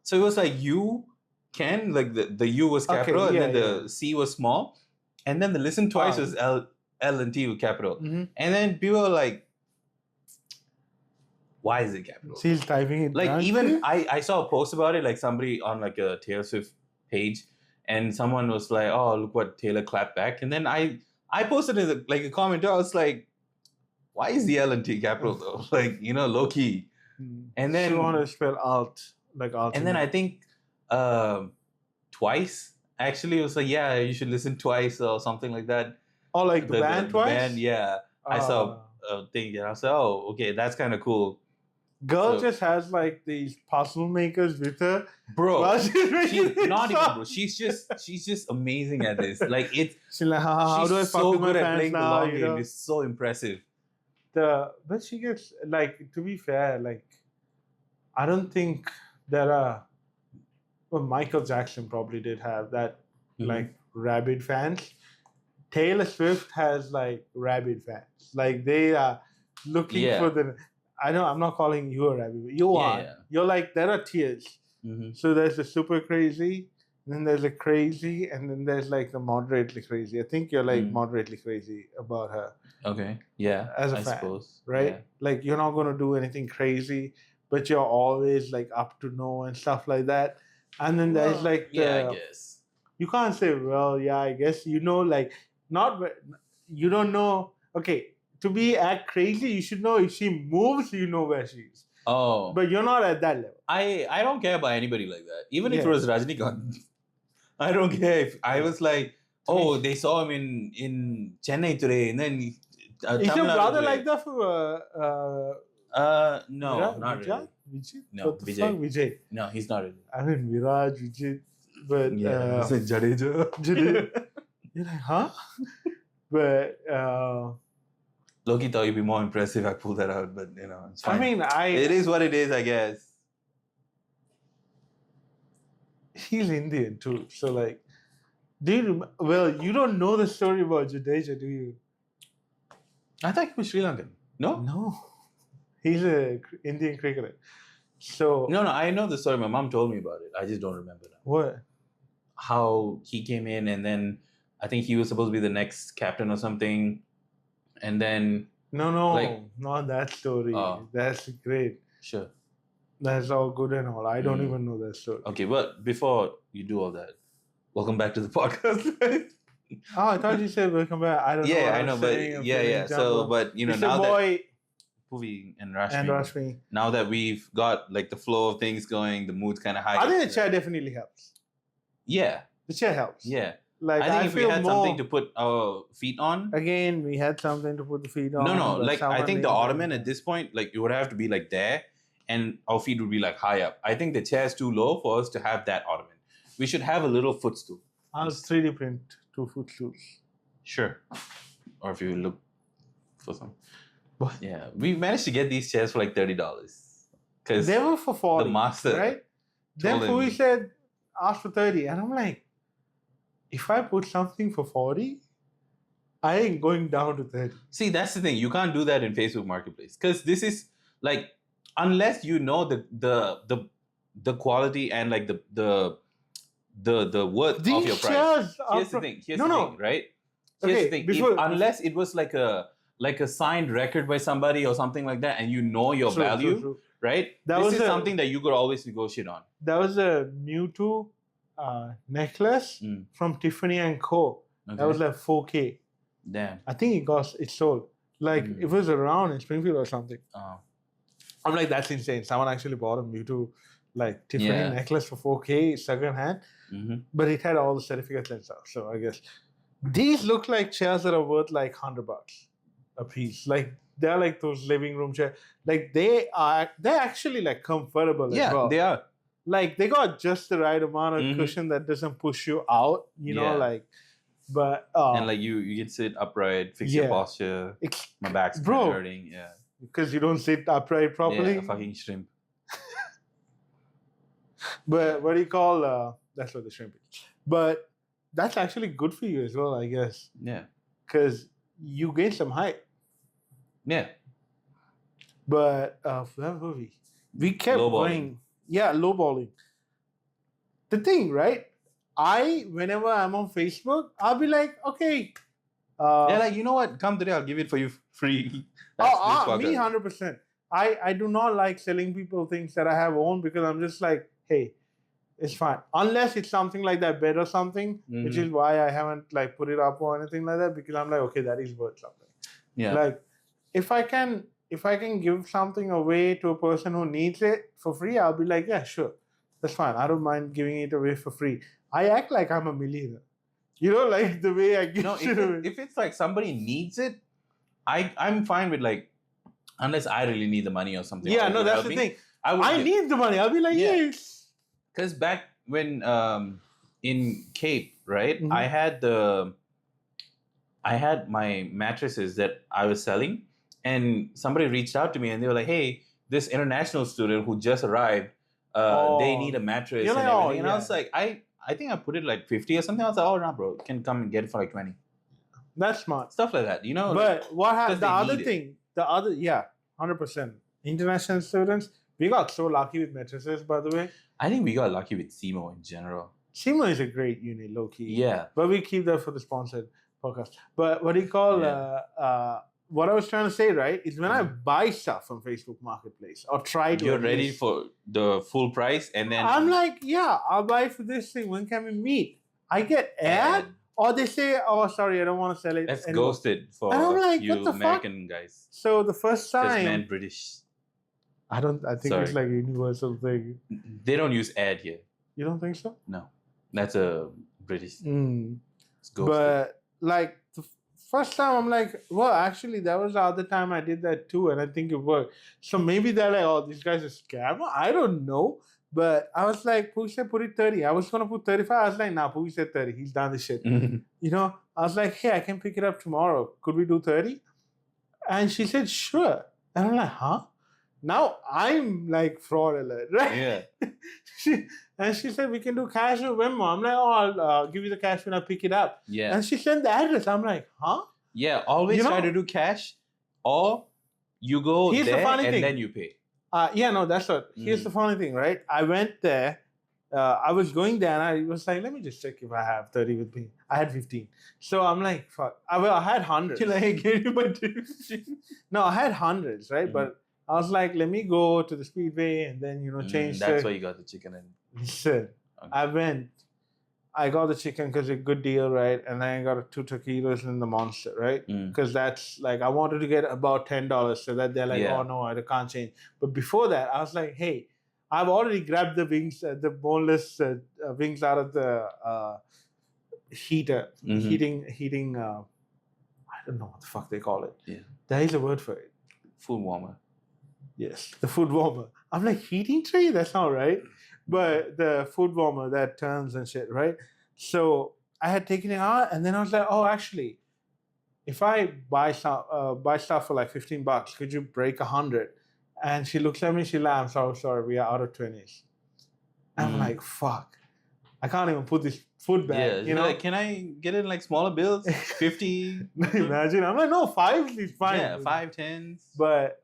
So it was like you can, like the U was capital and then the C was small. And then the listen twice was L and T with capital. And then people were like, Why is it capital? She's typing it. Like even I saw a post about it, like somebody on like a Taylor Swift page, and someone was like, "Oh, look what Taylor clapped back," and then I posted it like a comment. I was like, "Why is the L and T capital though?" Like low key. And then she want to spell alt like alt. And then I think Twice actually was like, "Yeah, you should listen twice" or something like that. Oh, like the band Twice. Band, yeah. I saw a thing and I was like, "Oh, okay, that's kind of cool." Girl just has like these puzzle makers with her, bro. She's not even, bro. She's just amazing at this. Like it's. She's like, how do I fuck so with good my at fans playing now, the long game. It's so impressive. But she gets like, to be fair, like I don't think there are. Well, Michael Jackson probably did have that, like rabid fans. Taylor Swift has like rabid fans. Like they are looking for the. I know I'm not calling you a rabbit, but you are. Yeah. You're like, there are tiers. So there's the super crazy, then there's the crazy, and then there's like the moderately crazy. I think you're like moderately crazy about her. Okay. Yeah. As a fan, suppose. Right? Yeah. Like you're not gonna do anything crazy, but you're always like up to no and stuff like that. And then there's like I guess. You can't say, well, yeah, I guess like not you don't know. Okay. To be act crazy, you should know if she moves, you know where she is. Oh. But you're not at that level. I don't care about anybody like that. Even if it was Rajinikanth. I don't care if I was like, oh, they saw him in Chennai today, and then is your brother today. like that for no, not Vijay? really. Vijay? No, what the fuck, Vijay? No, he's not really. I mean Viraj, Vijay, but it's like Jadeja. You're like, huh? But Loki thought you'd be more impressive if I pulled that out, but it's fine. I mean, it is what it is, I guess. He's Indian too, so like, you don't know the story about Jadeja, do you? I thought he was Sri Lankan. No, he's an Indian cricketer. So no, I know the story. My mom told me about it. I just don't remember now. What? How he came in, and then I think he was supposed to be the next captain or something. And then not that story. That's great. Sure. That's all good and all. I don't even know that story. Okay, but before you do all that, welcome back to the podcast. Oh, I thought you said welcome back. I don't know. Yeah, I know, but yeah. So, but now that Puvi and Rashmi, now that we've got like the flow of things going, the mood's kind of high. I think the chair definitely helps. Yeah, the chair helps. Yeah. Like, I think if we had something to put our feet on. Again, we had something to put the feet on. No. Like, I think the ottoman at this point, like, it would have to be like there, and our feet would be like high up. I think the chair is too low for us to have that ottoman. We should have a little footstool. I'll 3D print 2 footstools. Sure. Or if you look for some. But yeah, we managed to get these chairs for like $30. Because they were for 40. The master. Right? Then Puvi said, ask for 30. And I'm like, if I put something for 40, I ain't going down to 30. See, that's the thing. You can't do that in Facebook Marketplace. Because this is like, unless you know the quality and like the worth of your price. Here's the thing. Here's the thing, right? Here's the thing. Unless it was like a signed record by somebody or something like that, and you know your value, true. Right? This is something that you could always negotiate on. That was a Mewtwo necklace from Tiffany & Co. Okay. That was like 4K. Damn. I think it sold. Like it was around in Springfield or something. Oh. I'm like, that's insane. Someone actually bought a Mewtwo like Tiffany necklace for 4K second hand. But it had all the certificates and stuff. So I guess these look like chairs that are worth like $100 a piece. Like they're like those living room chairs. Like they're actually like comfortable as well. Yeah, they are. Like they got just the right amount of cushion that doesn't push you out, you know, like, but and like you can sit upright, fix your posture. My back's hurting, because you don't sit upright properly. Yeah, fucking shrimp. But what do you call? That's what the shrimp is. But that's actually good for you as well, I guess. Yeah. Because you gain some height. Yeah. But where were we? We kept going. Yeah, lowballing. The thing, right? Whenever I'm on Facebook, I'll be like, okay. Like, you know what? Come today, I'll give it for you free. Me 100%. I do not like selling people things that I have owned because I'm just like, hey, it's fine. Unless it's something like that bed or something, which is why I haven't like put it up or anything like that, because I'm like, okay, that is worth something. Yeah. Like if I can give something away to a person who needs it for free, I'll be like, yeah, sure. That's fine. I don't mind giving it away for free. I act like I'm a millionaire. You know, like the way I give shit away. If it's like somebody needs it, I'm fine with like, unless I really need the money or something. Yeah, no, that's the thing. I need the money. I'll be like, yes. Because back when in Cape, right, I had my mattresses that I was selling, and somebody reached out to me and they were like, hey, this international student who just arrived, they need a mattress and everything. And I was like, I think I put it like 50 or something. I was like, oh no, bro, you can come and get it for like 20. That's smart. Stuff like that, you know. But what happened? The other 100%. International students, we got so lucky with mattresses, by the way. I think we got lucky with SEMO in general. SEMO is a great uni, low key. Yeah. But we keep that for the sponsored podcast. But what do you call what I was trying to say, right, is when I buy stuff from Facebook Marketplace or try to. You're ready for the full price, and then I'm like, yeah, I'll buy for this thing. When can we meet? I get ad, or they say, oh, sorry, I don't want to sell it. That's ghosted for and I'm like, you what the American guys. So the first time. Because man, British. I think it's like a universal thing. They don't use ad here. You don't think so? No. That's a British. It's ghosted. But like the first time I'm like, well, actually that was the other time I did that too, and I think it worked. So maybe they're like, oh, this guy's a scammer. I don't know. But I was like, Pooh said put it 30. I was gonna put 35. I was like, nah, Pooh said 30. He's done this shit. You know, I was like, hey, I can pick it up tomorrow. Could we do 30? And she said, sure. And I'm like, huh? Now I'm like fraud alert, right? Yeah. she said, we can do cash or Venmo. I'm like, oh, I'll give you the cash when I pick it up. Yeah. And she sent the address. I'm like, huh? Yeah, always try to do cash, or you go there and then you pay. Yeah, no, that's what. Here's the funny thing, right? I went there. I was going there and I was like, let me just check if I have 30 with me. I had 15. So I'm like, fuck. I had hundreds. You're like, hey, give you my 15. No, I had hundreds, right? But I was like, let me go to the Speedway and then, change. That's why you got the chicken. Listen, I went. I got the chicken because it's a good deal, right? And then I got 2 taquitos and the Monster, right? Because that's like, I wanted to get about $10 so that they're like, oh no, I can't change. But before that, I was like, hey, I've already grabbed the wings, the boneless wings out of the heater, heating. I don't know what the fuck they call it. Yeah, there is a word for it. Food warmer. Yes, the food warmer. I'm like, heating tray? That's not right. But the food warmer that turns and shit, right? So I had taken it out, and then I was like, oh, actually, if I buy stuff for like $15, could you break 100? And she looks at me, she's like, I'm sorry, we are out of 20s. I'm like, fuck. I can't even put this food back. Yeah, like, can I get it in like smaller bills? 50? Imagine. I'm like, no, 5 is fine. Yeah, 5, 10s. But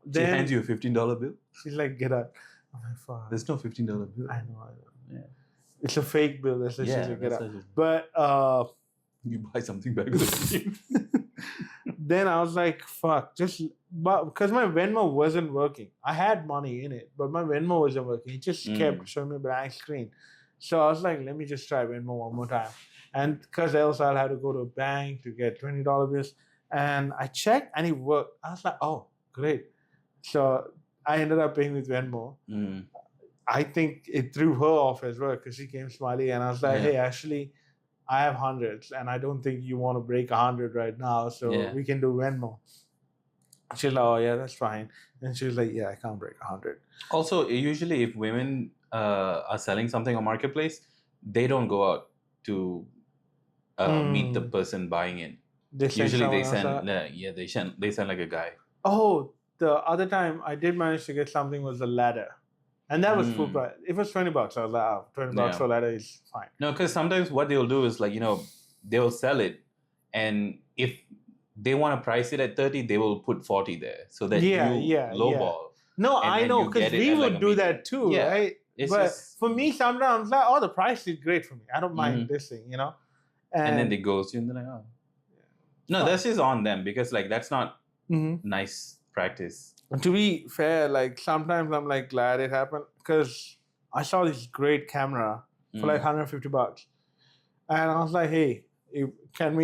then she hands you a $15 bill. She's like, get out. I'm like, fuck. There's no $15 bill. I know. Yeah. It's a fake bill. That's what she's like, get out. But you buy something back with it. Then I was like, fuck, because my Venmo wasn't working. I had money in it, but my Venmo wasn't working. It just kept showing me a blank screen. So I was like, let me just try Venmo one more time. And because else I'll have to go to a bank to get $20 bills. And I checked and it worked. I was like, oh, great. So I ended up paying with Venmo. I think it threw her off as well because she came smiley. And I was like, hey, actually, I have hundreds and I don't think you want to break 100 right now. So we can do Venmo. She's like, oh, yeah, that's fine. And she was like, yeah, I can't break 100. Also, usually if women are selling something on Marketplace, they don't go out to meet the person buying it. Usually they send like a guy. Oh, the other time I did manage to get something was a ladder. And that was full price. If it was $20, I was like, oh, $20 for a ladder is fine. No, because sometimes what they'll do is like, they'll sell it. And if they want to price it at 30, they will put 40 there. So that you lowball. No, I know, because we would do that too, right? But for me, sometimes like, oh, the price is great for me. I don't mind this thing, And then they ghost you and they're like, oh. No, that's just on them because like that's not nice practice. And to be fair, like sometimes I'm like glad it happened because I saw this great camera for like $150, and I was like, hey, can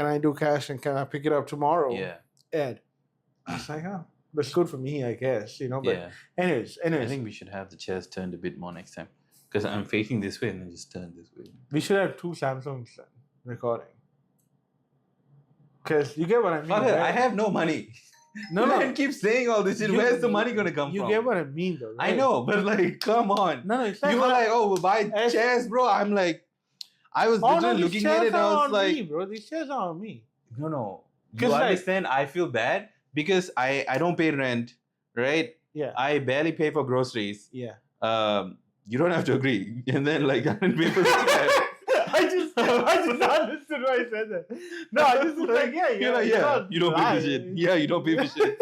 I do cash and can I pick it up tomorrow? Yeah. Ed, I was like, oh, that's good for me, I guess, you know. But Yeah. anyways, I think we should have the chairs turned a bit more next time because I'm facing this way and then just turn this way. we should have two Samsungs then, recording. Because you get what I mean. Fuck it, right? I have no money. No, You no. can't keep saying all this shit. Where's the money gonna come You from? get what I mean, though. Right? I know, but like, come on. No, it's like You were like, oh, we'll buy chairs, bro. I'm like, I was literally looking at it and I was like, me, bro. These chairs are on me. no. You 'Cause, like- understand? I feel bad because I don't pay rent, right? Yeah. I barely pay for groceries. Yeah. You don't have to agree. And then like I didn't pay for the I just understood why I said that. No, I just was like, yeah, You're like, yeah, you don't pay for shit. Yeah, you don't pay for shit.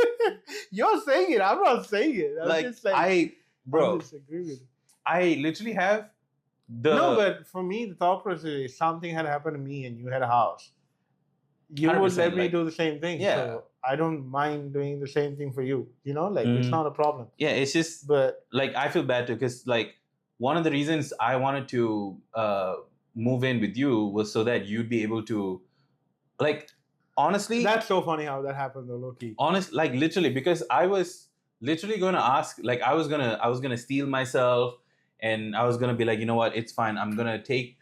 You're saying it. I'm not saying it. I'm Like just like, I I disagree with it. I literally have the No, but for me, the thought process is something had happened to me and you had a house. You would 100%, let me like- do the same thing. Yeah. So I don't mind doing the same thing for you. You know, like it's Mhm. not a problem. yeah, it's just But like I feel bad too because like one of the reasons I wanted to move in with you was so that you'd be able to like honestly that's so funny how that happened though, low-key. like literally because I was literally gonna ask like I was gonna steal myself and I was gonna be like, you know what, it's fine, I'm gonna take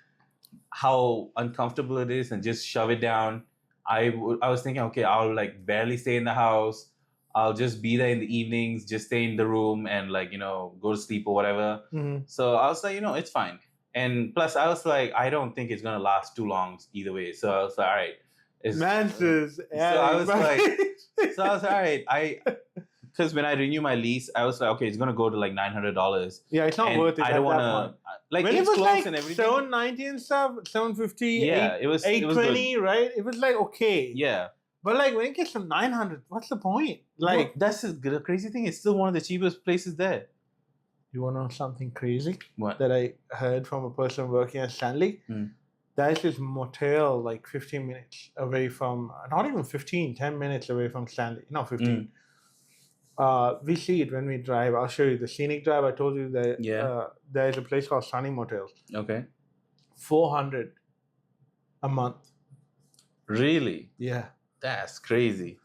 how uncomfortable it is and just shove it down. I was thinking, okay, I'll like barely stay in the house, I'll just be there in the evenings, just stay in the room and like, you know, go to sleep or whatever. Mm-hmm. So I was like, you know, it's fine. And plus I was like, I don't think it's gonna last too long either way. So I was like, all right. Man says, So I was like, so I was all right. Because when I renew my lease, I was like, okay, it's gonna go to like $900. yeah, it's not And worth it. I don't want want to like when it's it was close like and everything. $790 and stuff, $750, Yeah, it was good. $820, right? It was like okay. Yeah, But like when it gets to $900, what's the point? Like, no, that's the crazy thing. It's still one of the cheapest places there. you want to know something crazy What? that I heard from a person working at Stanley? There's this motel like 15 minutes away from, not even 15, 10 minutes away from Stanley. No, 15. We see it when we drive. I'll show you the scenic drive. I told you that there's a place called Sunny Motels. Okay. $400 a month. Really? Yeah. That's crazy.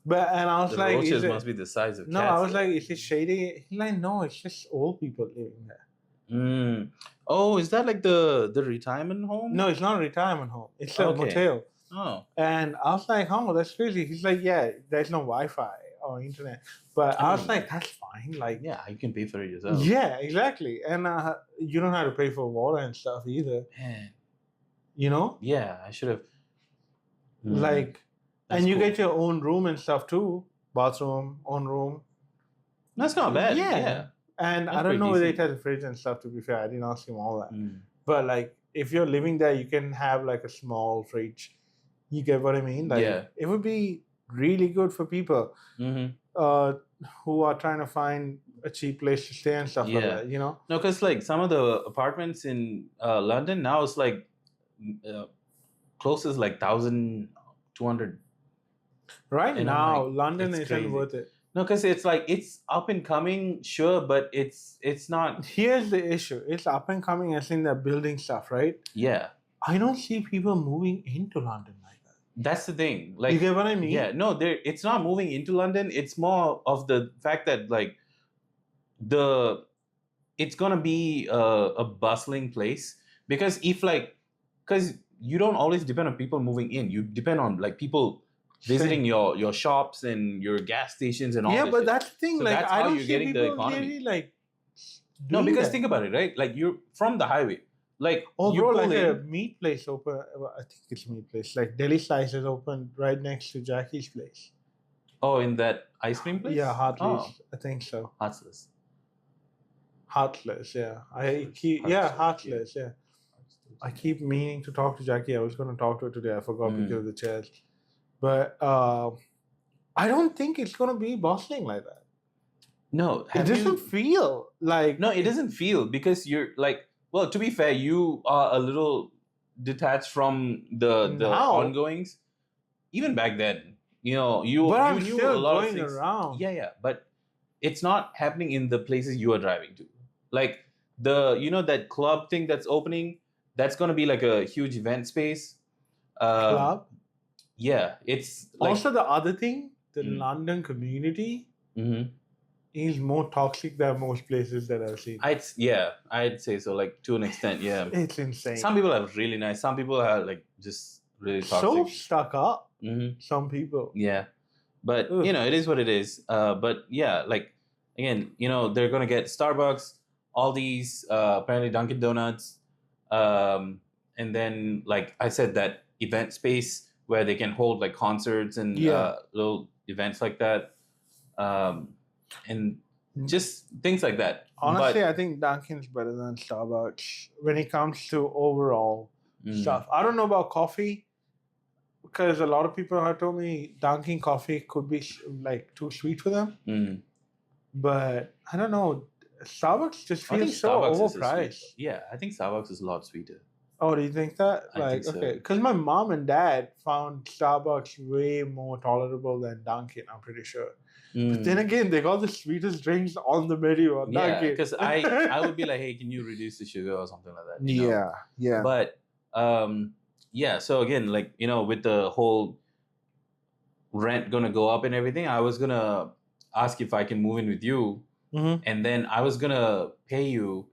And I was The like, roaches must be the size of no, cats. I was like, is it shady? He's like, no, it's just old people living there. Oh, is that like the retirement home? No, it's not a retirement home. It's a Okay. motel. Oh. And I was like, oh, that's crazy. He's like, yeah, there's no Wi-Fi or internet. But I was like, that's fine. Like, Yeah, you can pay for it yourself. yeah, exactly. And you don't have to pay for water and stuff either. Man. You know? Yeah, I should have. Like, That's and you cool. get your own room and stuff too. Bathroom, own room. That's not bad. Yeah. Yeah. And That's I don't pretty know whether it decent. has a fridge and stuff, to be fair. I didn't ask him all that. But like, if you're living there, you can have like a small fridge. You get what I mean? Like, Yeah. it would be really good for people who are trying to find a cheap place to stay and stuff like Yeah. that, you know? No, because like some of the apartments in London now it's like closest like 1,200. Right And I'm now, like, London it's isn't crazy. worth it. No, because it's like it's up and coming, sure, but it's not. Here's the issue. It's up and coming as in they're building stuff, right? Yeah, I don't see people moving into London like that. that's the thing. Like, You get what I mean? yeah, no, it's not moving into London. It's more of the fact that like it's gonna be a bustling place because because you don't always depend on people moving in. You depend on like people visiting your shops and your gas stations and all. Yeah, this but shit. that's the thing. So Like, that's I how don't you're see getting the people economy. really like. No, doing because that. think about it, right? Like you're from the highway. Like Oh, you bro, pull like a in, meat place open. I think it's a meat place. Like Deli Slices open right next to Jackie's place. in that ice cream place. Yeah, Hartley's. Oh, I think so. Heartless. Heartless, yeah. Heartless, yeah. I keep meaning to talk to Jackie. I was going to talk to her today. I forgot because of the chairs. But I don't think it's going to be bustling like that. No, It doesn't feel like... No, it doesn't feel because you're like. Well, to be fair, you are a little detached from the Now. ongoings. Even back then, you know, you But I'm knew still a lot going of things. around. Yeah, but it's not happening in the places you are driving to. Like that club thing that's opening, that's gonna be like a huge event space. Club. Yeah, it's like Also, the other thing, the Mm. London community Mhm. is more toxic than most places that I've seen. I'd say so. Like to an extent, yeah. It's insane. Some people are really nice. Some people are like just really So toxic. stuck up. Hmm. Some people. Yeah, but Ugh. it is what it is. But yeah, like again, they're gonna get Starbucks, all these apparently Dunkin' Donuts, and then like I said, that event space where they can hold like concerts and Yeah. little events like that, and just things like that. Honestly, But I think Dunkin's better than Starbucks when it comes to overall stuff. I don't know about coffee because a lot of people have told me Dunkin' coffee could be like too sweet for them. Mm. But I don't know. Starbucks just I think feels so Starbucks is overpriced. yeah, I think Starbucks is a lot sweeter. Oh, do you think that? I Like, think so. okay, because my mom and dad found Starbucks way more tolerable than Dunkin'. I'm pretty sure. But then again, they got the sweetest drinks on the menu on Yeah, Dunkin'. because I would be like, hey, can you reduce the sugar or something like that? you know? Yeah. But yeah. So again, like with the whole rent gonna go up and everything, I was gonna ask if I can move in with you, and then I was gonna pay you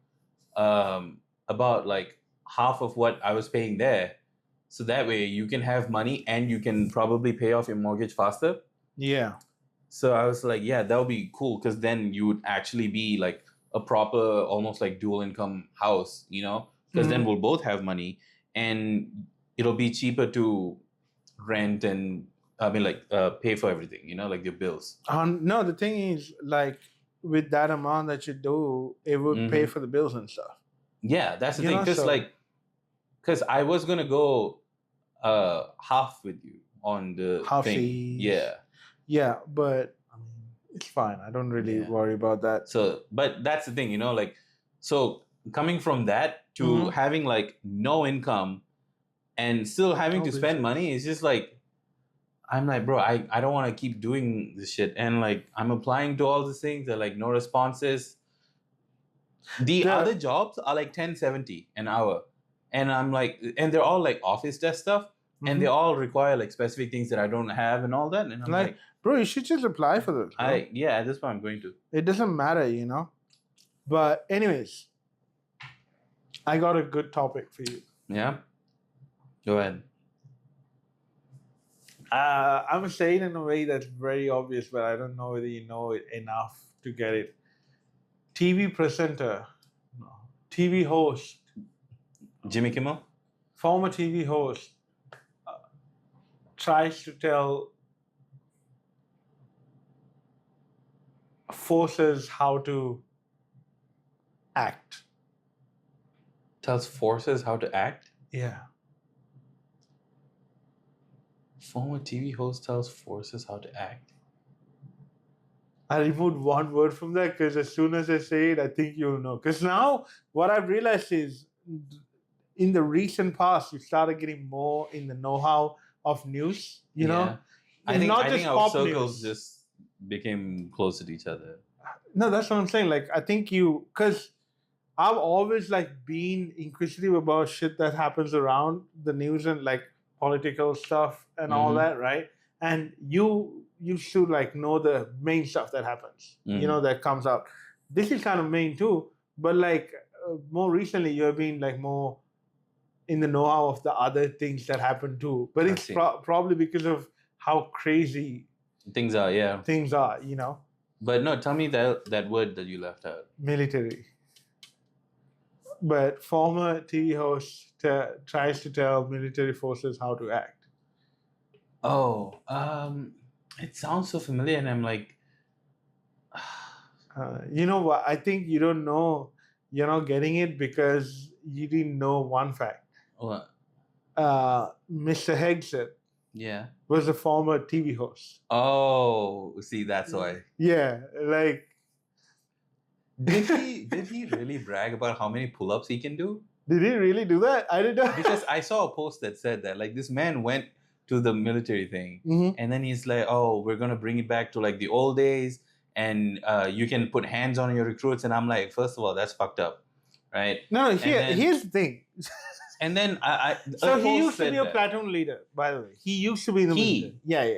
about like half of what I was paying there, so that way you can have money and you can probably pay off your mortgage faster. Yeah. So I was like, yeah, that would be cool because then you would actually be like a proper, almost like dual income house, because then we'll both have money and it'll be cheaper to rent and pay for everything, like your bills. No, the thing is, like, with that amount that you do, it would pay for the bills and stuff. Yeah, that's the thing. Because I was going to go half with you on the Half thing. fees. Yeah. Yeah, but I mean, it's fine. I don't really worry about that. So, but that's the thing, so coming from that to having like no income and still having to spend money is just like, I'm like, bro, I don't want to keep doing this shit. And like, I'm applying to all these things. They're like, no responses. The other jobs are like 10.70 an hour. And I'm like, and they're all like office desk stuff. And they all require like specific things that I don't have and all that. And I'm like, bro, you should just apply for those. At this point I'm going to. It doesn't matter, But anyways, I got a good topic for you. Yeah? Go ahead. I'm gonna say it in a way that's very obvious, but I don't know whether you know it enough to get it. TV presenter, TV host, Jimmy Kimmel? former TV host, tries to tell forces how to act. Tells forces how to act? Yeah. Former TV host tells forces how to act. I removed one word from that because as soon as I say it, I think you'll know. Because now what I've realized is in the recent past, you started getting more in the know-how of news, know? I think our circles just became closer to each other. No, that's what I'm saying. Like, I think because I've always like been inquisitive about shit that happens around the news and like political stuff and all that, right? And you should like know the main stuff that happens, that comes out. This is kind of main too, but like more recently you have been like more in the know-how of the other things that happen too. But it's probably because of how crazy things are, But no, tell me that word that you left out. Military. But former TV host tries to tell military forces how to act. Oh, it sounds so familiar, and I'm like, you know what? I think you don't know. You're not getting it because you didn't know one fact. What? Mr. Hegseth. Yeah. Was a former TV host. Oh, see, that's why. Yeah, like. Did he really brag about how many pull-ups he can do? Did he really do that? I didn't know. Because I saw a post that said that like this man went to the military thing, and then he's like, "Oh, we're gonna bring it back to like the old days, and you can put hands on your recruits, and I'm like, first of all, that's fucked up, right? No, here's the thing. And then I so he used to be a that. platoon leader, by the way. He used to be in the military. Yeah.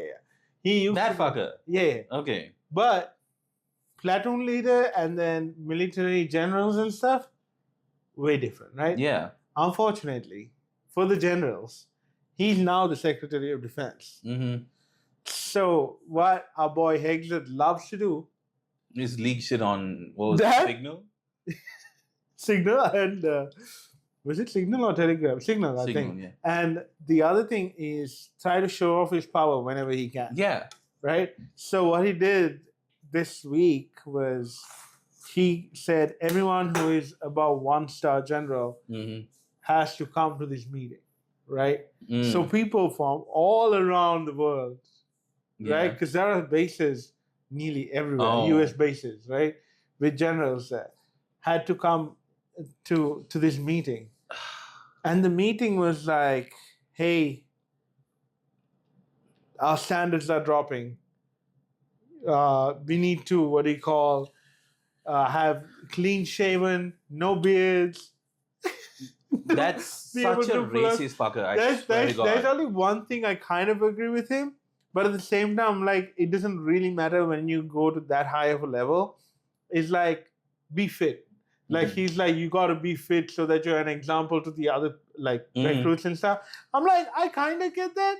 He used that to be, fucker. Yeah. Okay. But platoon leader and then military generals and stuff, way different, right? Yeah. Unfortunately, for the generals, he's now the Secretary of Defense. Mm-hmm. So what our boy Heglet loves to do is leak shit on Signal? Signal and was it Signal or Telegram? Signal, I think. Yeah. And the other thing is try to show off his power whenever he can. Yeah. Right? So what he did this week was he said everyone who is above 1-star general has to come to this meeting. Right? So people from all around the world, right? Because there are bases nearly everywhere, US bases, right? With generals there, had to come to this meeting. And the meeting was like, hey, our standards are dropping. We need to, have clean shaven, no beards. That's such a racist fucker. There's only one thing I kind of agree with him, but at the same time, like, it doesn't really matter when you go to that high of a level. It's like, be fit. Like, he's like, you got to be fit so that you're an example to the other, like, recruits and stuff. I'm like, I kind of get that.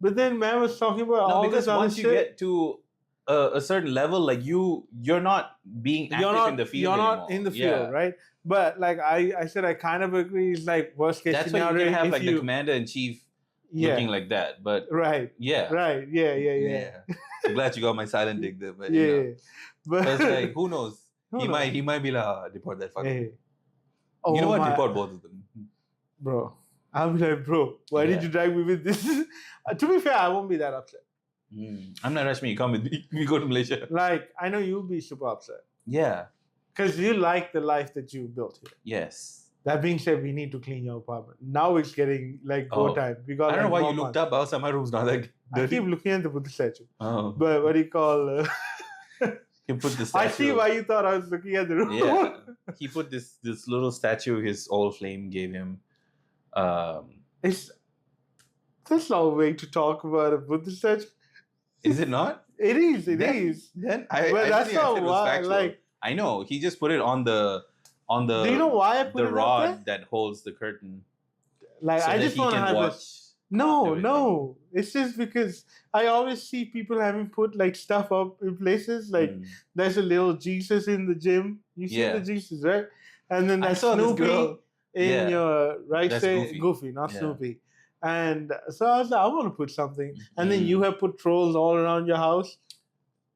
But then man was talking about all this other shit. Once you get to a certain level, like, you're not being active in the field You're anymore. not in the field, right? But, like, I said, I kind of agree. It's like, worst case scenario. That's why you can have, like, the commander-in-chief looking like that. But, right. Yeah. Right. Yeah. I'm glad you got my silent dig there. But, But it's like, who knows? He might be like, deport that fucker. Hey. You know what? Deport both of them. Bro. I'll be like, bro, why did you drag me with this? To be fair, I won't be that upset. I'm not rushing you. Come with me. We go to Malaysia. Like, I know you'll be super upset. Yeah. Because you like the life that you built here. Yes. That being said, we need to clean your apartment. Now it's getting like go time. We got, I don't know why you looked up. Outside my room's not like dirty. I keep looking at the Buddha statue. Oh. But what do you call... He put the statue. I see why you thought I was looking at the room. Yeah. He put this little statue his old flame gave him. That's not a way to talk about a Buddha statue. Is it not? It is. Then that's not why. Like, I know he just put it on the. Do you know why I put the rod that holds the curtain? Like, so I just want to have watch. No. It's just because I always see people having put like stuff up in places. Like, there's a little Jesus in the gym. You see the Jesus, right? And then there's Snoopy in your right side. Goofy, not Snoopy. And so I was like, I want to put something. And then you have put trolls all around your house.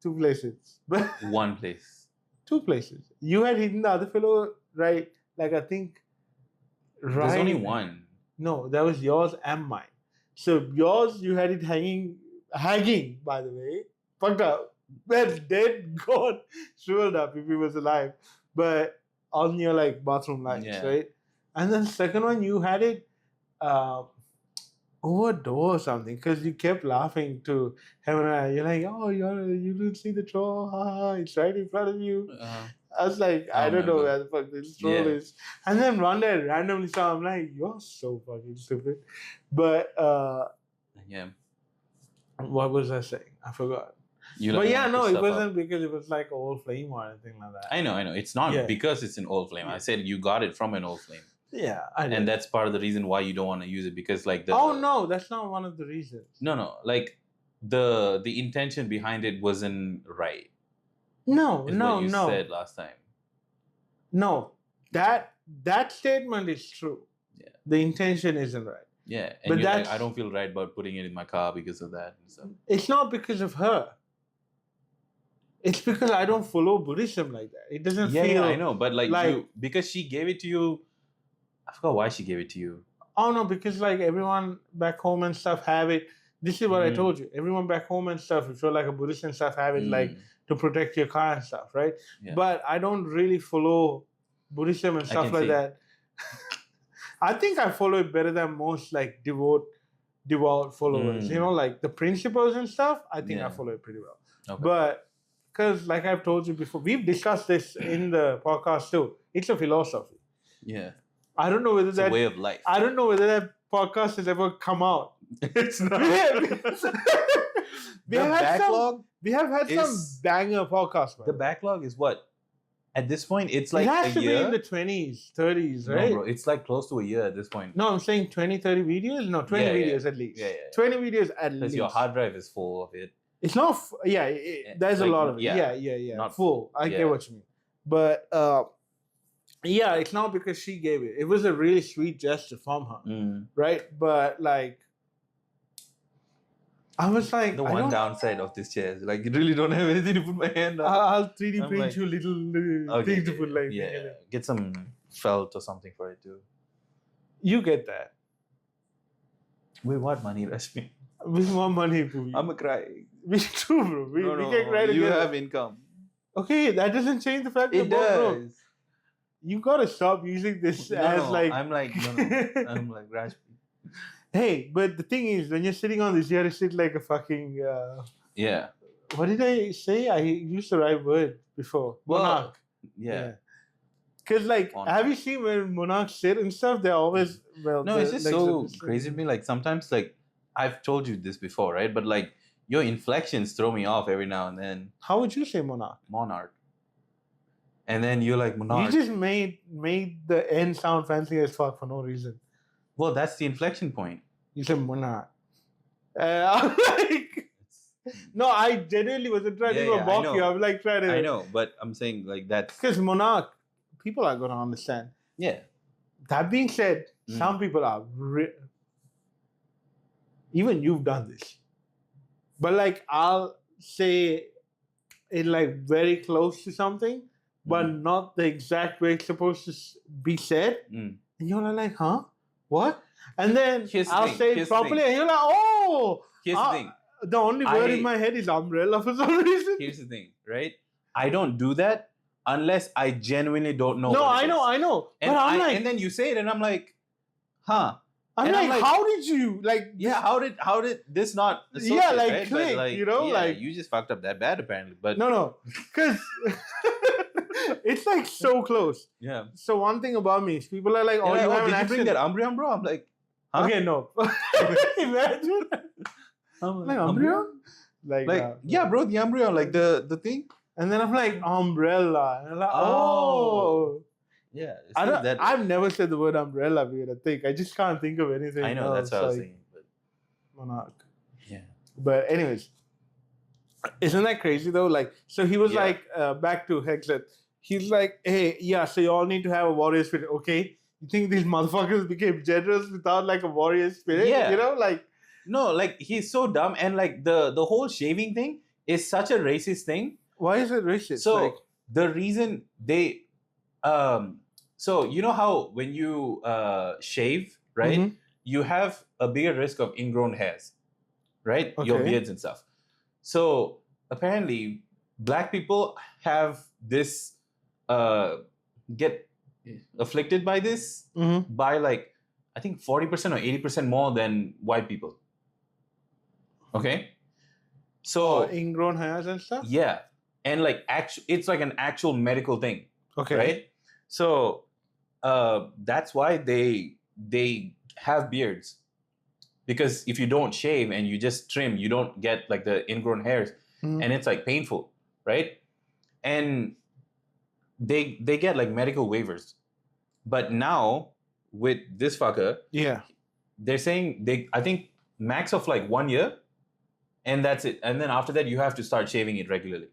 2 places. One place. 2 places. You had hidden the other fellow, right? Like, I think. Right. There's only one. No, that was yours and mine. So yours, you had it hanging, by the way. Fucked up. Well, dead, gone, shriveled up if he was alive. But on your, like, bathroom lights, right? And then the second one, you had it over a door or something, because you kept laughing to him and I. You're like, oh, you didn't see the troll. It's right in front of you. I was like, I don't know where the fuck this troll is. And then one day I randomly saw him, like, you're so fucking stupid. But, what was I saying? I forgot. It wasn't because it was like old flame or anything like that. I know. It's not because it's an old flame. I said you got it from an old flame. Yeah, I did. And that's part of the reason why you don't want to use it, because like Oh no, that's not one of the reasons. No, like the intention behind it wasn't right. No. What you said last time. No, that statement is true. Yeah. The intention isn't right. Yeah, and you're like, I don't feel right about putting it in my car because of that and stuff. It's not because of her. It's because I don't follow Buddhism like that. It doesn't feel... Yeah, I know, but like you, because she gave it to you... I forgot why she gave it to you. Oh, no, because like everyone back home and stuff have it. This is what I told you. Everyone back home and stuff, if you're like a Buddhist and stuff, have it like to protect your car and stuff, right? Yeah. But I don't really follow Buddhism and stuff like that. I think I follow it better than most like devout followers. You know, like the principles and stuff, I think I follow it pretty well. Okay. But because like I've told you before, we've discussed this in the podcast too. It's a philosophy. Yeah. I don't know whether It's a way of life. I don't know whether that podcast has ever come out. It's not. We have had some is- banger podcasts, man. The backlog is what? At this point, it's It like has a to year. be in the 20s, 30s, right? No, bro, it's like close to a year at this point. No, I'm saying 20, 30 videos? No, 20 Yeah, yeah. videos at least. Yeah, yeah. 20 videos at Because least. your hard drive is full of it. It's not, there's a Like, lot of it. yeah. Yeah. Not full. I yeah. get what you mean. But, yeah, it's not because she gave it. It was a really sweet gesture from her, right? But, like, I was like, The one downside of this chair is like you really don't have anything to put my hand on. I'll 3D I'm print like- you little Okay, things to put like yeah. Get some felt or something for it too. You get that. With what money, Rashmi? With more money, Pooey. I'm a cry. Me too, bro. We can cry you together. have income. Okay, that doesn't change the fact It that bro, does. you gotta stop using this No, as no, like. I'm like, no. I'm like, Rashmi. Hey, but the thing is, when you're sitting on this, you have to sit like a fucking. Yeah. What did I say? I used the right word before. Well, Monarch. Yeah. Because, like, Monarch. have you seen when monarchs sit and stuff? They're always. Well, No, the it's just legs so are this way. crazy to me. Like sometimes, like I've told you this before, right? But like your inflections throw me off every now and then. How would you say monarch? Monarch. And then you're like monarch. You just made the N sound fancy as fuck for no reason. Well, that's the inflection point. You said monarch. I'm like, no, I genuinely wasn't trying to Yeah, even yeah, I mock you. know. I'm like trying to. I know, but I'm saying like that's Because monarch, people are gonna understand. yeah. That being said, Mm. some people are. Even you've done this, but like I'll say it like very close to something, but not the exact way it's supposed to be said. Mm. And you're like, huh? What? And then Here's the I'll thing, say it here's the properly, thing. and you're like, oh! Here's the thing. The only word I- in my head is umbrella for some reason. Here's the thing, right? I don't do that unless I genuinely don't know. No, what I it know, is. I know. And But I'm I- like, and then you say it, and I'm like, huh? I'm and like, I'm like, how did you like? Yeah, how did this not? associate, Yeah, like, right? click, But, you know, yeah, like- you just fucked up that bad apparently. But No, because it's like so close. yeah, So one thing about me is people are like, oh, oh, you have an did you accent. bring that Umbrian, bro? I'm like, huh? Okay, no. Imagine. I'm Like umbrella? Like, yeah, bro, the Umbrian, like the thing. And then I'm like, umbrella. And I'm like, oh. Yeah, it's I like don't, that. I've never said the word umbrella, weird, I think. I just can't think of anything. I know that's what I was like saying. But monarch. yeah, But anyways, isn't that crazy though? Like, so he was Yeah. like, back to Hexlet. He's like, hey, yeah, so you all need to have a warrior spirit. Okay. You think these motherfuckers became generals without like a warrior spirit? Yeah. You know, like, no, like he's so dumb, and like the whole shaving thing is such a racist thing. why is it racist? So like, the reason they, so you know how when you shave, right, Mhm. you have a bigger risk of ingrown hairs, right? Your Okay. beards and stuff. So apparently, black people have this, get afflicted by this Mhm. by like, I think 40% or 80% more than white people. Okay, so ingrown hairs and stuff? yeah, and like it's like an actual medical thing, Okay. right? So that's why they have beards, because if you don't shave and you just trim, you don't get like the ingrown hairs, Mhm. and it's like painful, right? And they get like medical waivers, but now with this fucker, Yeah. they're saying I think max of like 1 year, and that's it. And then after that, you have to start shaving it regularly.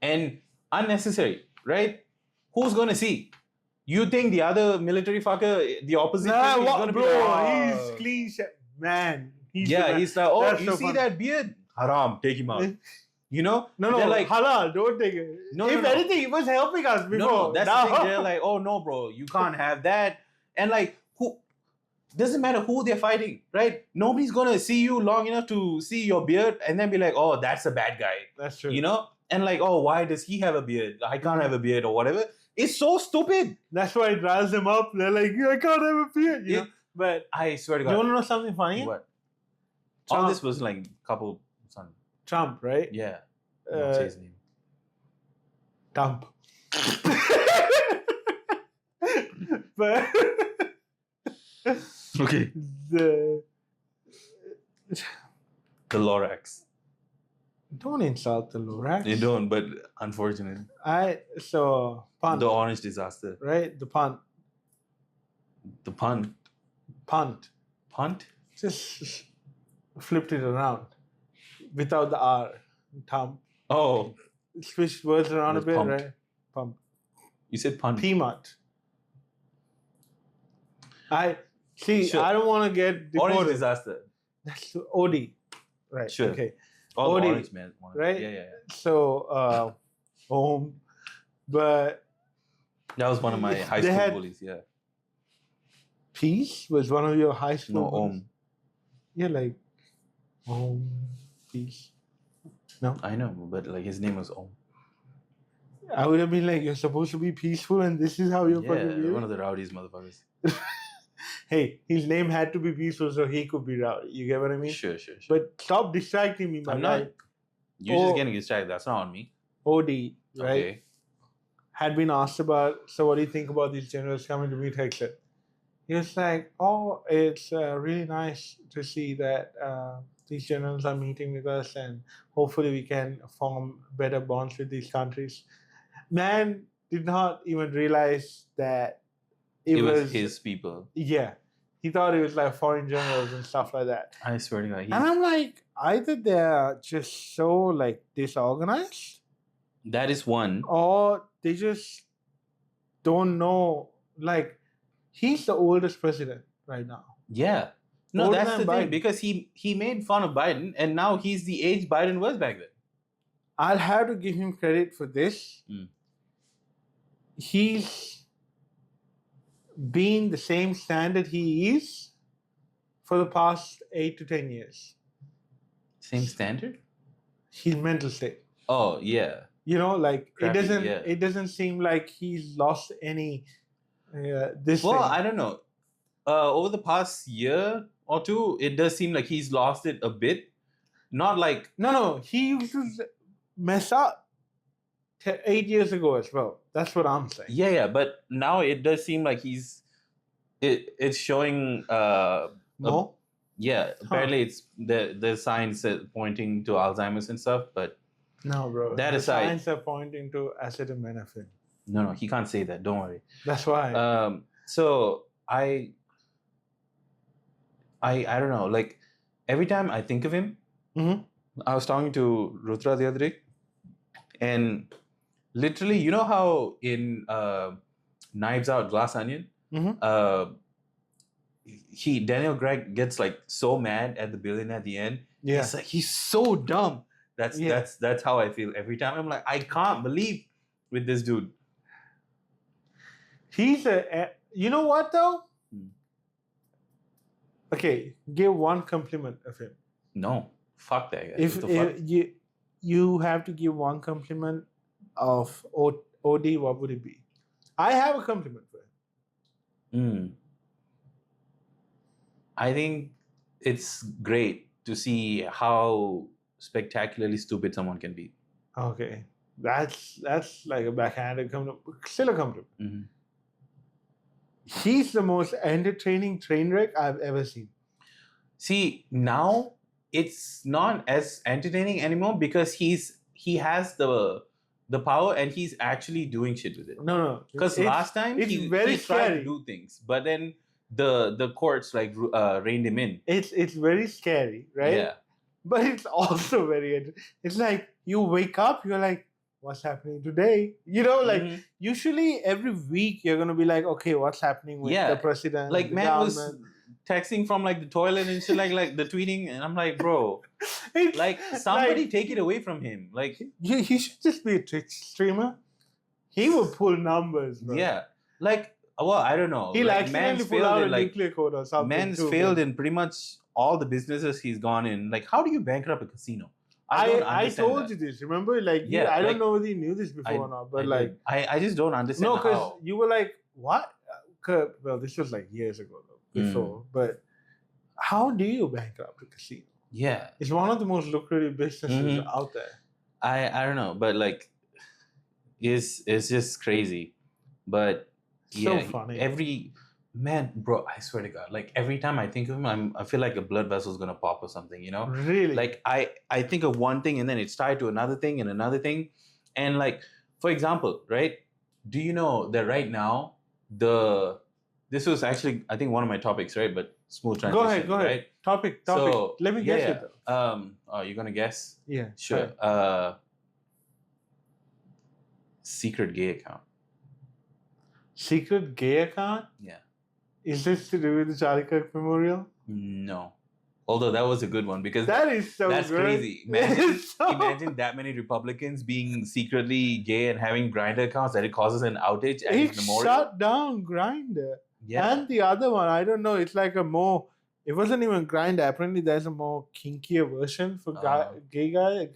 And unnecessary, right? Who's gonna see? You think the other military fucker, the opposite? Nah, thing, is what, gonna bro? be like, He's clean shit. Man. He's the yeah, man. he's like, oh, That's you so see funny. that beard? Haram, take him out. You know? No, They're like, halal, don't take it. No, if no, no. anything, he was helping us before. no, that's Now- the thing. They're like, oh no, bro, you can't have that. And like, who? Doesn't matter who they're fighting, right? Nobody's gonna see you long enough to see your beard and then be like, oh, that's a bad guy, That's true. you know? And like, oh, why does he have a beard? I can't have a beard or whatever. It's so stupid. That's why it riles them up. They're like, I can't have a beard. You know? But I swear to you God. want to know something funny? What? All Trump. this was like a couple. Trump, right? Yeah. Uh, Don't say his name. dump. But Okay. the Lorax. don't insult the Lorax. You don't, but unfortunately. Punt. The orange disaster. Right? The punt. The punt. Punt. Punt? Just flipped it around without the R. Thumb. Oh. Switched words around a bit, Pumped. right? Pump. You said punt. Peanut. I don't want to get deported. Orange disaster. That's OD. Right. Sure. Okay. Oh, OD, the orange man. right? Yeah. So, but That was one of my high school bullies, yeah. Peace was one of your high school No, bullies? You're like, Peace. No? I know, but like his name was Om. I would have been like, you're supposed to be peaceful and this is how you're fucking Yeah, one of the rowdiest motherfuckers. Hey, his name had to be peaceful so he could be rowdy. You get what I mean? Sure. But stop distracting me, my I'm guy. not. You're just getting distracted. That's not on me. OD, right? Okay. Had been asked about, so what do you think about these generals coming to meet Hexet? He was like, oh, it's really nice to see that these generals are meeting with us and hopefully we can form better bonds with these countries. Man did not even realize that it was his people. Yeah. He thought it was like foreign generals and stuff like that. I swear to God. And I'm like, either they're just so like disorganized. That is one. Or they just don't know. Like, he's the oldest president right now. Yeah. No, Older that's than the Biden. thing. Because he made fun of Biden and now he's the age Biden was back then. I'll have to give him credit for this. He's been the same standard he is for the past 8 to 10 years. Same standard? His mental state. Oh, yeah. You know, like Crappy, it doesn't seem like he's lost any this Well, thing. I don't know. Over the past year or two, it does seem like he's lost it a bit. Not like... No, he used to mess up 8 years ago as well. That's what I'm saying. Yeah, but now it does seem like it's showing... No? apparently it's the signs pointing to Alzheimer's and stuff, but... No, bro. That the aside... signs are pointing to acetaminophen. No, he can't say that. Don't worry. That's why. So I don't know. Like every time I think of him, I was talking to Rutra the other day, and literally, you know how in Knives Out, Glass Onion, Daniel Craig gets like so mad at the villain at the end. Yeah. It's like he's so dumb. That's how I feel every time. I'm like, I can't believe with this dude. He's you know what though? Okay, give one compliment of him. No, fuck that guy. If you have to give one compliment of OD, what would it be? I have a compliment for him. I think it's great to see how spectacularly stupid someone can be. Okay, that's like a backhanded compliment. Still a compliment. He's the most entertaining train wreck I've ever seen. See, now it's not as entertaining anymore because he has the power and he's actually doing shit with it. No. Because last time he tried to do things, but then the courts like reined him in. It's very scary, right? Yeah. But it's also very... It's like you wake up, you're like, what's happening today? You know, like usually every week you're gonna be like, okay, what's happening with the president? Like man government? was texting from like the toilet and shit, like the tweeting, and I'm like, bro, like somebody take it away from him. Like he should just be a Twitch streamer. He will pull numbers, bro. Yeah, like well, I don't know. He'll like, accidentally pull out a nuclear code or something. Man's failed in pretty much all the businesses he's gone in. Like, how do you bankrupt a casino? I told you this, remember? Like, I don't know whether you knew this before or not, but I just don't understand. No, because you were like, what? Well, this was like years ago, though, before. But how do you bankrupt a casino? Yeah. It's one of the most lucrative businesses out there. I don't know, but like, is just crazy. But So yeah, funny. bro, I swear to God, like every time I think of him, I feel like a blood vessel's gonna pop or something, you know? Really? Like I think of one thing and then it's tied to another thing and another thing. And like, for example, right? Do you know that right now this was actually I think one of my topics, right? But smooth transition, Go ahead. right? Topic. So Let me guess it though. oh, you're gonna guess? Yeah. Sure. Try. Secret gay account. Secret gay account? Yeah. Is this to do with the Charlie Kirk Memorial? No. Although that was a good one because That is so that's good. crazy. Imagine that many Republicans being secretly gay and having Grindr accounts that it causes an outage at his memorial. Shut down Grindr. Yeah. And the other one, I don't know. It's like a more. It wasn't even Grindr. Apparently, there's a more kinkier version for gays. I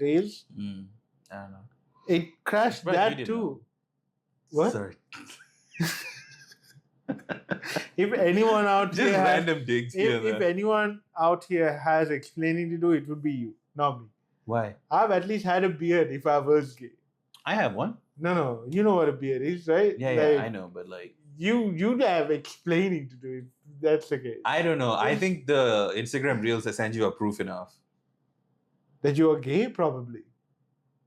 don't know. It crashed that too. Know. What? Sorry. If anyone out just here random digs here. If anyone out here has explaining to do, it would be you, not me. Why? I've at least had a beard if I was gay. I have one. No, you know what a beard is, right? Yeah, I know, but like you'd have explaining to do it. That's the case. I don't know. I think the Instagram reels that send you are proof enough that you are gay, probably.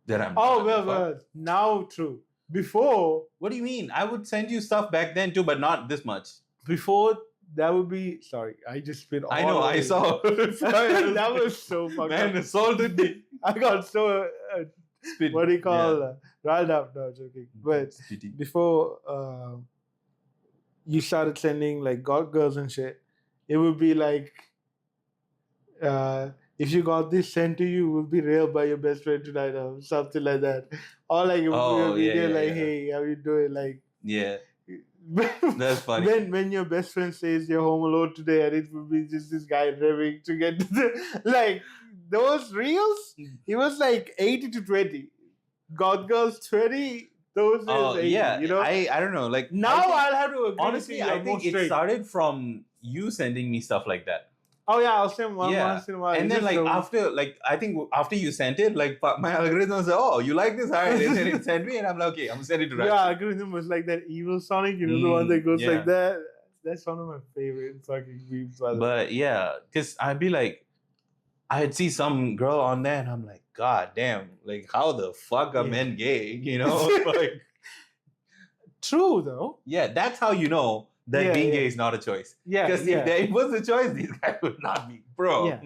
That I'm. Oh well, now true. Before, what do you mean? I would send you stuff back then too, but not this much. Before that would be sorry. I just spit. I know. I saw. That was so fucking. Man, assaulted me. I got so what do you call riled up? No, joking. But before you started sending like God girls and shit, it would be like if you got this sent to you, will be railed by your best friend tonight or something like that. Or like it would be a video like, hey, how you doing? Like that's funny. When your best friend says you're home alone today, and it would be just this guy revving to get to the like those reels. It was like 80 to 20. God girls 20. Those is 80, you know. I don't know. Like now I'll have to agree. Honestly, I think it started from you sending me stuff like that. Oh yeah, I'll send one once in a while. And then after you sent it, like my algorithm was like, oh, you like this? All right. And then it sent me and I'm like, okay, I'm sending it to Rashid. Yeah, algorithm was like that evil Sonic, you know, the one that goes like that. That's one of my favorite fucking memes. But yeah, because I'd be like, I'd see some girl on there and I'm like, God damn, like how the fuck are men gay? You know? Like true though. Yeah, that's how you know that being gay is not a choice. Yeah. Because if there was a choice, these guys would not be. Bro. Yeah.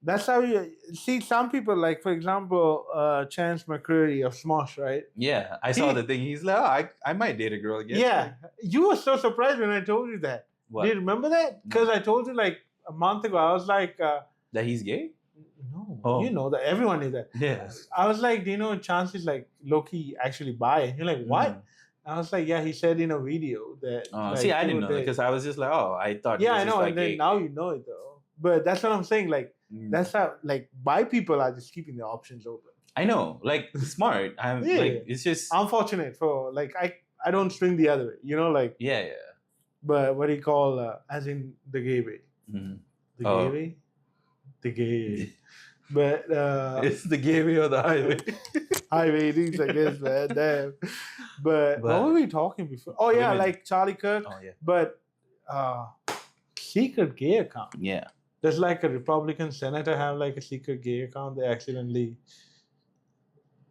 That's how you see some people, like for example, Chance McCreary of Smosh, right? Yeah. I saw the thing. He's like, oh, I might date a girl again. Yeah. You were so surprised when I told you that. What? Do you remember that? Because I told you like a month ago. I was like that he's gay? No. Oh. You know that everyone knew that. Yes. I was like, do you know Chance is like low-key actually bi? And you're like, what? I was like, yeah, he said in a video that. Like, see, I didn't know that because I was just like, oh, I thought. Yeah, I know, and then now you know it though. But that's what I'm saying. Like, that's how like bi people are just keeping their options open. I know, like smart. I'm like, it's just unfortunate for like I don't swing the other way, you know, like yeah. But what do you call as in the gay way? The gay way, the gay. But it's the gay way or the highway. Highway things, I guess, man. Damn. But what were we talking before? Oh yeah, like Charlie Kirk. Oh yeah. But secret gay account. Yeah. Does like a Republican senator have like a secret gay account? They accidentally.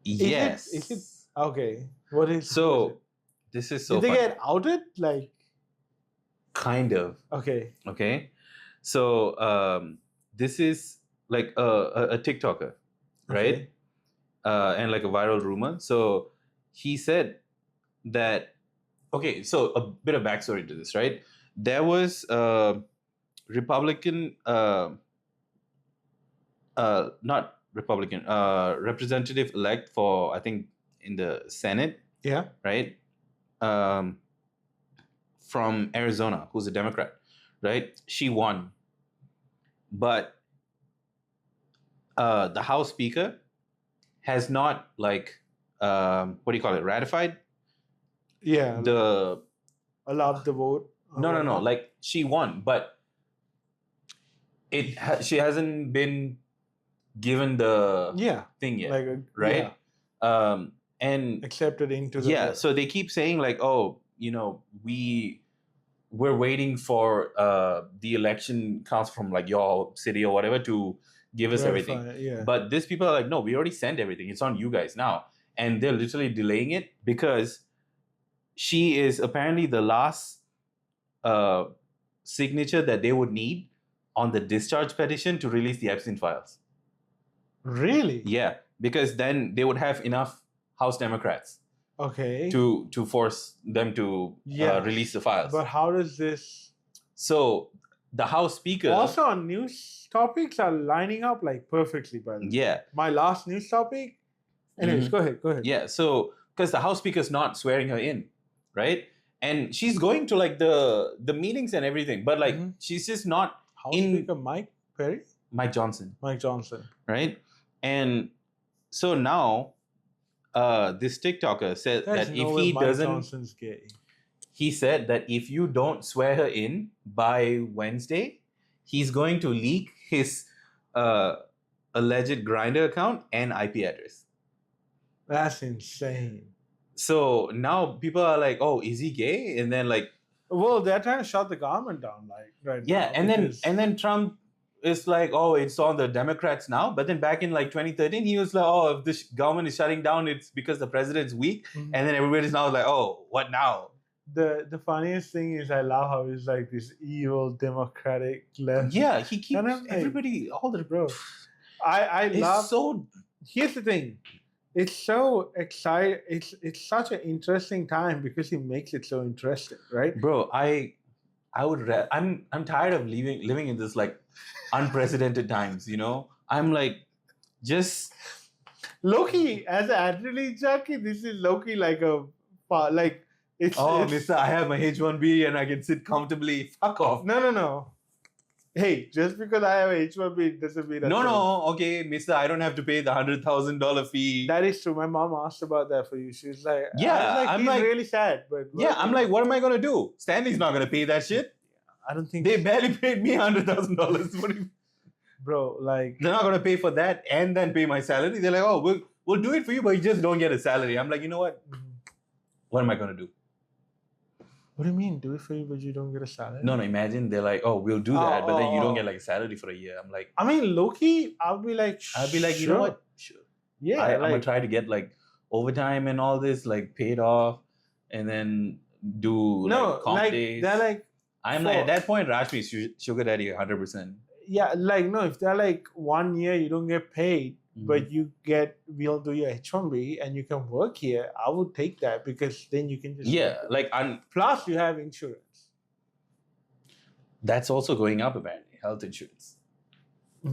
Yes. Is it okay? What is so? This is so. Did they get outed? Like. Kind of. Okay. Okay. So this is like a TikToker, right? Okay. And like a viral rumor. So he said that. Okay, so a bit of backstory to this, right? There was Republican, not Republican, representative elect for I think in the Senate. Yeah. Right. From Arizona, who's a Democrat, right? She won, but the House Speaker has not like what do you call it? Ratified. Yeah. Allowed the vote. No. Like she won, but she hasn't been given the thing yet, like right? and accepted into the yeah, so they keep saying like, oh, we're waiting for the election council from like your city or whatever to give us verify, everything. yeah. But these people are like, no, we already sent everything. It's on you guys now. And they're literally delaying it because she is apparently the last signature that they would need on the discharge petition to release the Epstein files. Really? Yeah, because then they would have enough House Democrats Okay. to force them to release the files. But how does this? So the House Speaker Also, on news topics are lining up like perfectly. By the way. Yeah. My last news topic. Anyways, go ahead. Go ahead. Yeah. So because the House Speaker's not swearing her in, right? And she's going to like the meetings and everything, but like she's just not House Speaker Mike Perry. Mike Johnson. Mike Johnson. Right. And so now, this TikToker said that if he Mike doesn't, Johnson's gay. He said that if you don't swear her in by Wednesday, he's going to leak his alleged Grindr account and IP address. That's insane. So now people are like, "Oh, is he gay?" And then like, well, they're trying to shut the government down, like right yeah, now. And then Trump is like, "Oh, it's on the Democrats now." But then back in like 2013, he was like, "Oh, if this government is shutting down, it's because the president's weak." And then everybody's now like, "Oh, what now?" The funniest thing is I love how he's like this evil democratic left. Yeah, he keeps like, everybody all the bro. I love so. Here's the thing, it's so exciting. It's such an interesting time because he makes it so interesting, right? Bro, I would. I'm tired of living in this like unprecedented times. I'm like just Loki as an adrenaline junkie. This is Loki like a like. It's, mister, I have my H1B and I can sit comfortably. Fuck off. No. Hey, just because I have a H1B doesn't mean No. Okay, mister, I don't have to pay the $100,000 fee. That is true. My mom asked about that for you. She's like, yeah, I'm like, really sad. But yeah, I'm like, what am I gonna do? Stanley's not gonna pay that shit. I don't think they barely paid me $100,000. Bro, like they're not gonna pay for that and then pay my salary. They're like, oh, we'll do it for you, but you just don't get a salary. I'm like, you know what? What am I gonna do? What do you mean? Do it for you, but you don't get a salary? No. Imagine they're like, oh, we'll do that, but then you don't get like a salary for a year. I'm like, I mean, low-key, I'll be like, you know what? Sure. Yeah, I'm gonna try to get like overtime and all this like paid off, and then do comp days. They're like, I'm like at that point, Rashmi sugar daddy 100%. Yeah, like no, if they're like 1 year you don't get paid, but we'll do your H1B and you can work here, I would take that because then you can just plus you have insurance. That's also going up apparently, health insurance.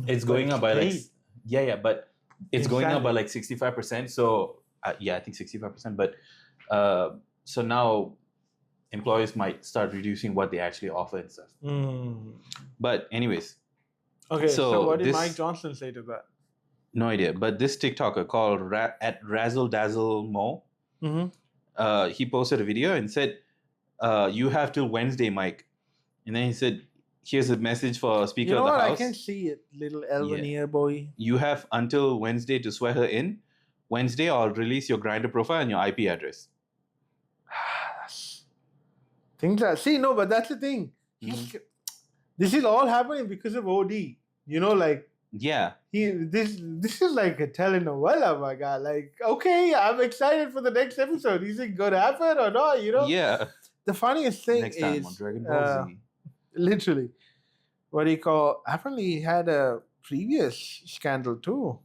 It's going up by like but it's going up by like 65%. So I think 65%. But so now employers might start reducing what they actually offer and stuff. But anyways. Okay, so what did Mike Johnson say to that? No idea. But this TikToker called at Razzle Dazzle Mo, he posted a video and said, you have till Wednesday, Mike. And then he said, here's a message for Speaker of the House. I can see it, little Elvenier boy. You have until Wednesday to swear her in. Wednesday, I'll release your Grindr profile and your IP address. Things are... See, no, but that's the thing. This is all happening because of OD. Yeah. This is like a telenovela, my God. Like, okay, I'm excited for the next episode. Is it going to happen or not? Yeah. The funniest thing next time on Dragon Ball Z. Literally, apparently he had a previous scandal too.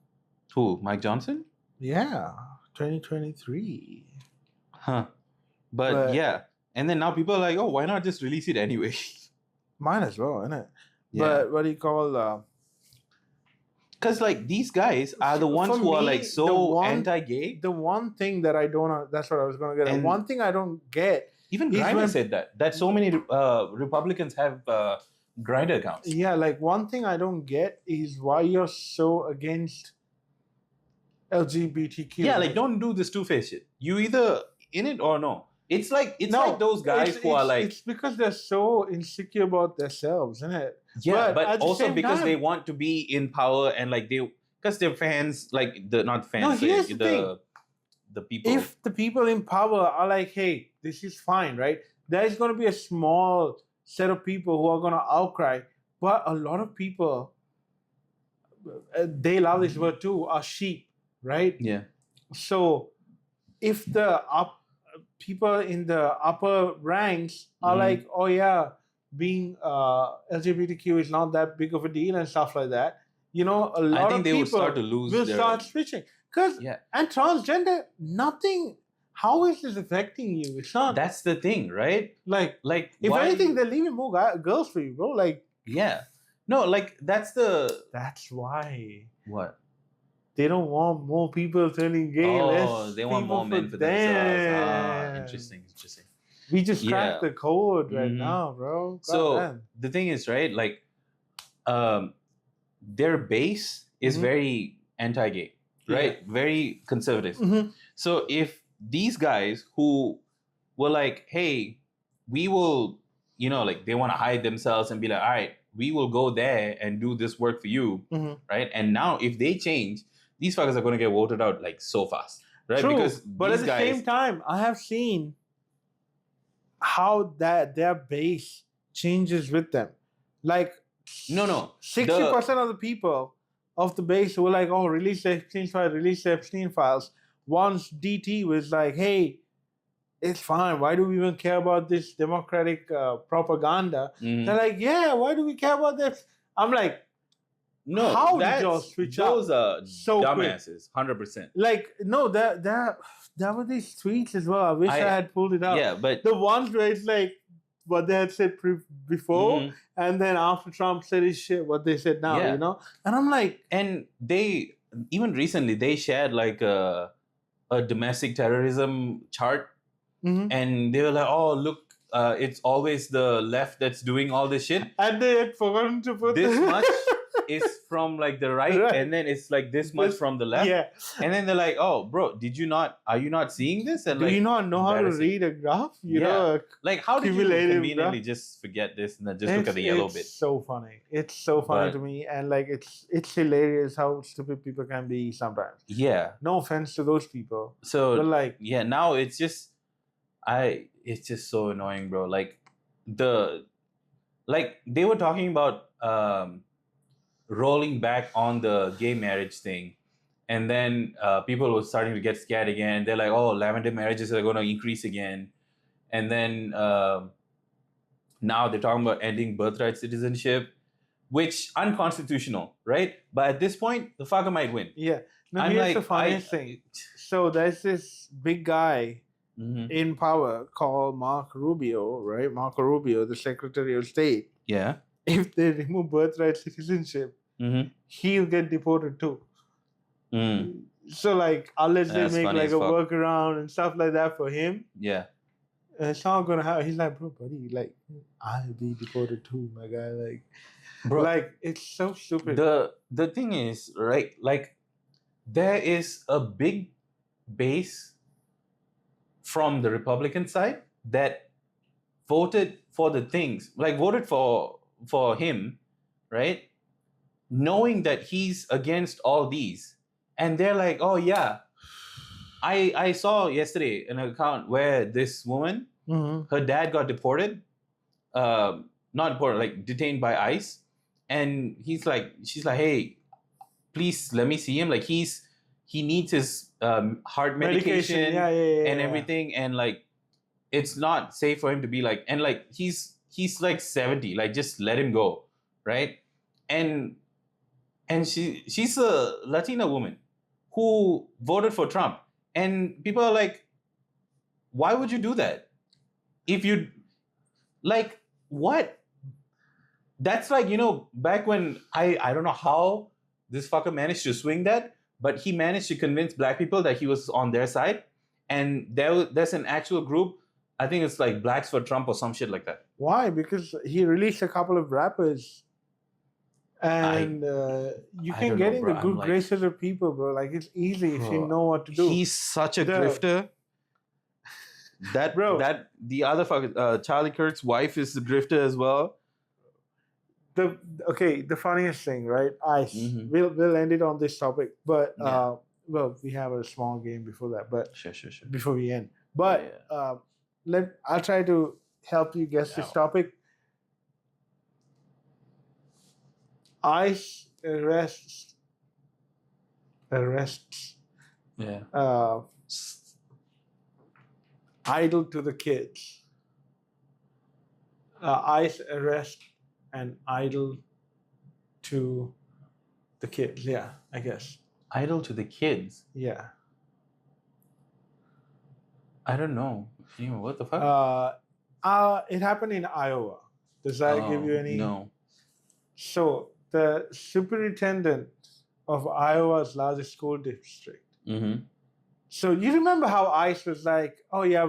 Who? Mike Johnson? Yeah, 2023. Huh. But yeah. And then now people are like, oh, why not just release it anyway? Might as well, innit? Yeah. But because like these guys are the ones who are like so anti-gay. The one thing that I don't... That's what I was going to get at. One thing I don't get... Even Grindr said that so many Republicans have Grindr accounts. Yeah, like one thing I don't get is why you're so against LGBTQ. Yeah, like don't do this two-faced shit. You either in it or no. It's like those guys who are like... It's because they're so insecure about themselves, isn't it? Yeah, but also because they want to be in power and like because they're fans, like not fans. No, here's the thing. the people. If the people in power are like, hey, this is fine, right? There's going to be a small set of people who are going to outcry. But a lot of people, they love this word too, are sheep, right? Yeah. So if the people in the upper ranks are like, oh yeah, being LGBTQ is not that big of a deal and stuff like that, you know, a lot of people would start to lose will their... start switching. And transgender, nothing. How is this affecting you? It's not. That's the thing, right? Like if anything, they're leaving more girls for you, bro. Like, yeah, no, like that's why. What? They don't want more people turning gay. Oh, they want more men for themselves. Interesting. We just cracked the code right now, bro. So the thing is, right? Like, their base is very anti-gay, right? Very conservative. So if these guys who were like, hey, we will, you know, like they want to hide themselves and be like, all right, we will go there and do this work for you, right? And now if they change, these fuckers are going to get voted out like so fast, right? True, because but at the same time, I have seen how their base changes with them. Like, 60% of the people of the base were like, oh, release the Epstein files. Once DT was like, hey, it's fine. Why do we even care about this democratic propaganda? They're like, yeah, why do we care about this? I'm like, no, how did y'all switch up? Those are so dumbasses, 100%. Like, no, there were these tweets as well. I wish I had pulled it out. Yeah, but the ones where it's like what they had said before, and then after Trump said his shit, what they said now, you know? And I'm like... And they, even recently, they shared like a domestic terrorism chart. And they were like, oh, look, it's always the left that's doing all this shit. And they had forgotten to put this much is from like the right, and then it's like this much from the left. Yeah. And then they're like, oh, bro, are you not seeing this? And do you not know how to read a graph? You know, like how did you conveniently just forget this and then just look at the yellow bit? It's so funny. It's so funny to me. And like, it's hilarious how stupid people can be sometimes. Yeah. No offense to those people. So, but like, yeah, now it's just... it's just so annoying, bro. Like they were talking about rolling back on the gay marriage thing, and then people were starting to get scared again. They're like, oh, lavender marriages are going to increase again, and then now they're talking about ending birthright citizenship, which unconstitutional, right? But at this point, the fucker might win. Yeah. No, here's the funniest thing. So there's this big guy in power called Marco Rubio, right? Marco Rubio, the Secretary of State. Yeah. If they remove birthright citizenship, he'll get deported too. So like, unless they make like a workaround and stuff like that for him, it's not gonna happen. He's like, bro, buddy, like, I'll be deported too, my guy. Like, bro, like, it's so stupid. The thing is, right? Like, there is a big base from the Republican side that voted for the things, like voted for him, right? Knowing that he's against all these. And they're like, oh yeah, I saw yesterday an account where this woman, her dad got deported, not deported, like detained by ICE. And she's like, hey, please let me see him. Like he needs his heart medication and everything, and like it's not safe for him to be like, and like he's like 70, like just let him go, right? And she's a Latina woman who voted for Trump, and people are like, why would you do that? If you like, what? That's like, you know, back when I don't know how this fucker managed to swing that. But he managed to convince black people that he was on their side. And there's an actual group, I think it's like Blacks for Trump or some shit like that. Why? Because he released a couple of rappers. And you can get in the good graces of people, bro. Like, it's easy if you know what to do. He's such a grifter. The other fucker, Charlie Kirk's wife is a grifter as well. The funniest thing, right? We'll end it on this topic, but well, we have a small game before that, but Sure. before we end. But I'll try to help you guess this topic. ICE arrests. Yeah. Idle to the kids. ICE arrest and idle to the kids. Yeah, I guess. Idle to the kids. Yeah. I don't know. What the fuck? It happened in Iowa. Does that give you any? No. So the superintendent of Iowa's largest school district. Mm-hmm. So you remember how ICE was like, oh yeah,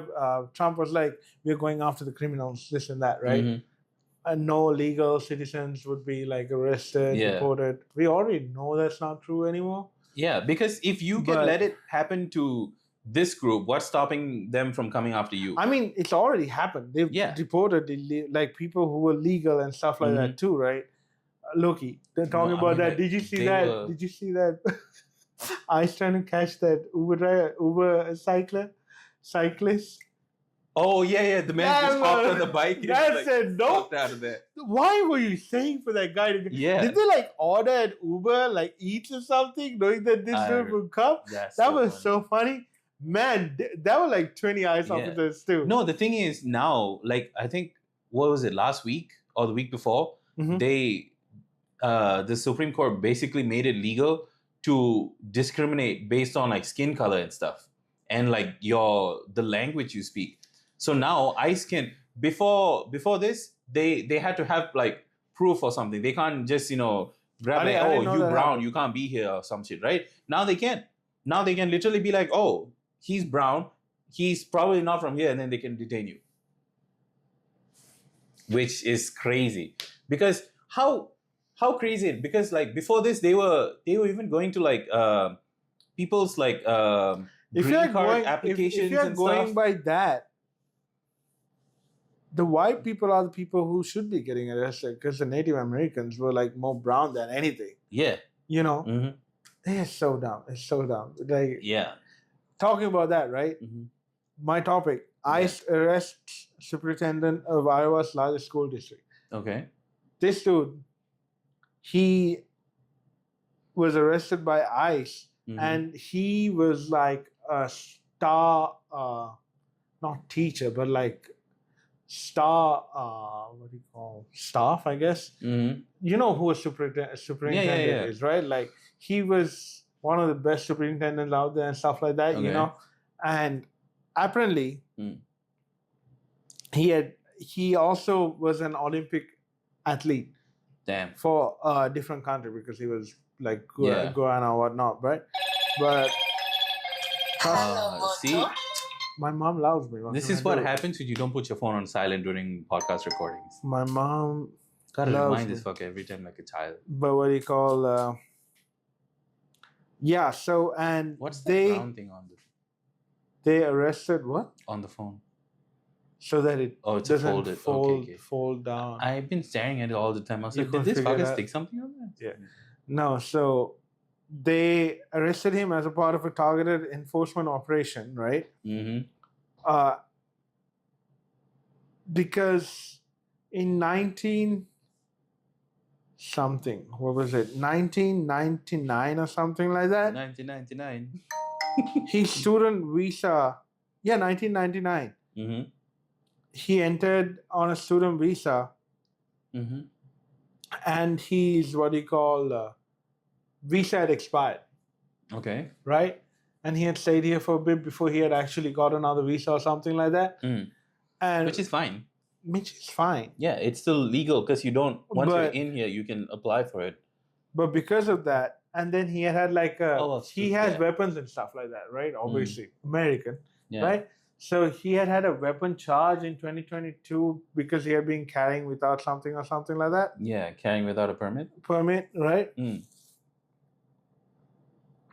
Trump was like, we're going after the criminals, this and that, right? Mm-hmm. And no legal citizens would be like arrested, deported. We already know that's not true anymore. Yeah, because if you can let it happen to this group, what's stopping them from coming after you? I mean, it's already happened. They've deported like people who were legal and stuff like that too, right? Loki, they're talking about that. Did you see that? Did you see that? I was trying to catch that Uber cyclist. Oh yeah. The man just hopped on the bike. That said, no. Out of there. Why were you saying for that guy to? Yeah. Did they like order at Uber, like eat or something, knowing that this dude would come? That was so funny. Man, that was like 20 ICE officers too. No, the thing is now, like I think what was it, last week or the week before? They, the Supreme Court basically made it legal to discriminate based on like skin color and stuff, and like the language you speak. So now ICE can before this they had to have like proof or something. They can't just grab you brown, you can't be here or some shit, right? Now they can. Now they can literally be like, oh, he's brown, he's probably not from here, and then they can detain you. Which is crazy. Because how crazy it? Because like before this they were even going to like people's like green card applications if you're and going stuff. by that, the white people are the people who should be getting arrested because the Native Americans were like more brown than anything. Yeah. It's so dumb. It's so dumb. Like, yeah. Talking about that, right? My topic: ICE arrests superintendent of Iowa's largest school district. Okay. This dude, he was arrested by ICE, and he was like a star, not teacher, but like star, what do you call staff? I guess. You know who a superintendent is, right? Like he was one of the best superintendents out there and stuff like that. Okay. And apparently he also was an Olympic athlete. Damn. For a different country because he was like Guyana or whatnot, right? But see, my mom loves me. This is what happens when you don't put your phone on silent during podcast recordings. My mom gotta remind this fucker every time like a child. But what do you call? Yeah. So and what's the brown thing on the? They arrested what? On the phone. So that it doesn't fold down. I've been staring at it all the time. I was like, did this fucker stick something on that? Yeah. No, so they arrested him as a part of a targeted enforcement operation, right? Because in 1999 or something like that? 1999. His student visa, 1999. He entered on a student visa, and his visa had expired. Okay. Right? And he had stayed here for a bit before he had actually got another visa or something like that. And which is fine. Yeah, it's still legal because you don't. Once you're in here, you can apply for it. But because of that, and then he had like he has weapons and stuff like that, right? Obviously, American, right? So he had a weapon charge in 2022 because he had been carrying without something or something like that. Yeah, carrying without a permit. Right?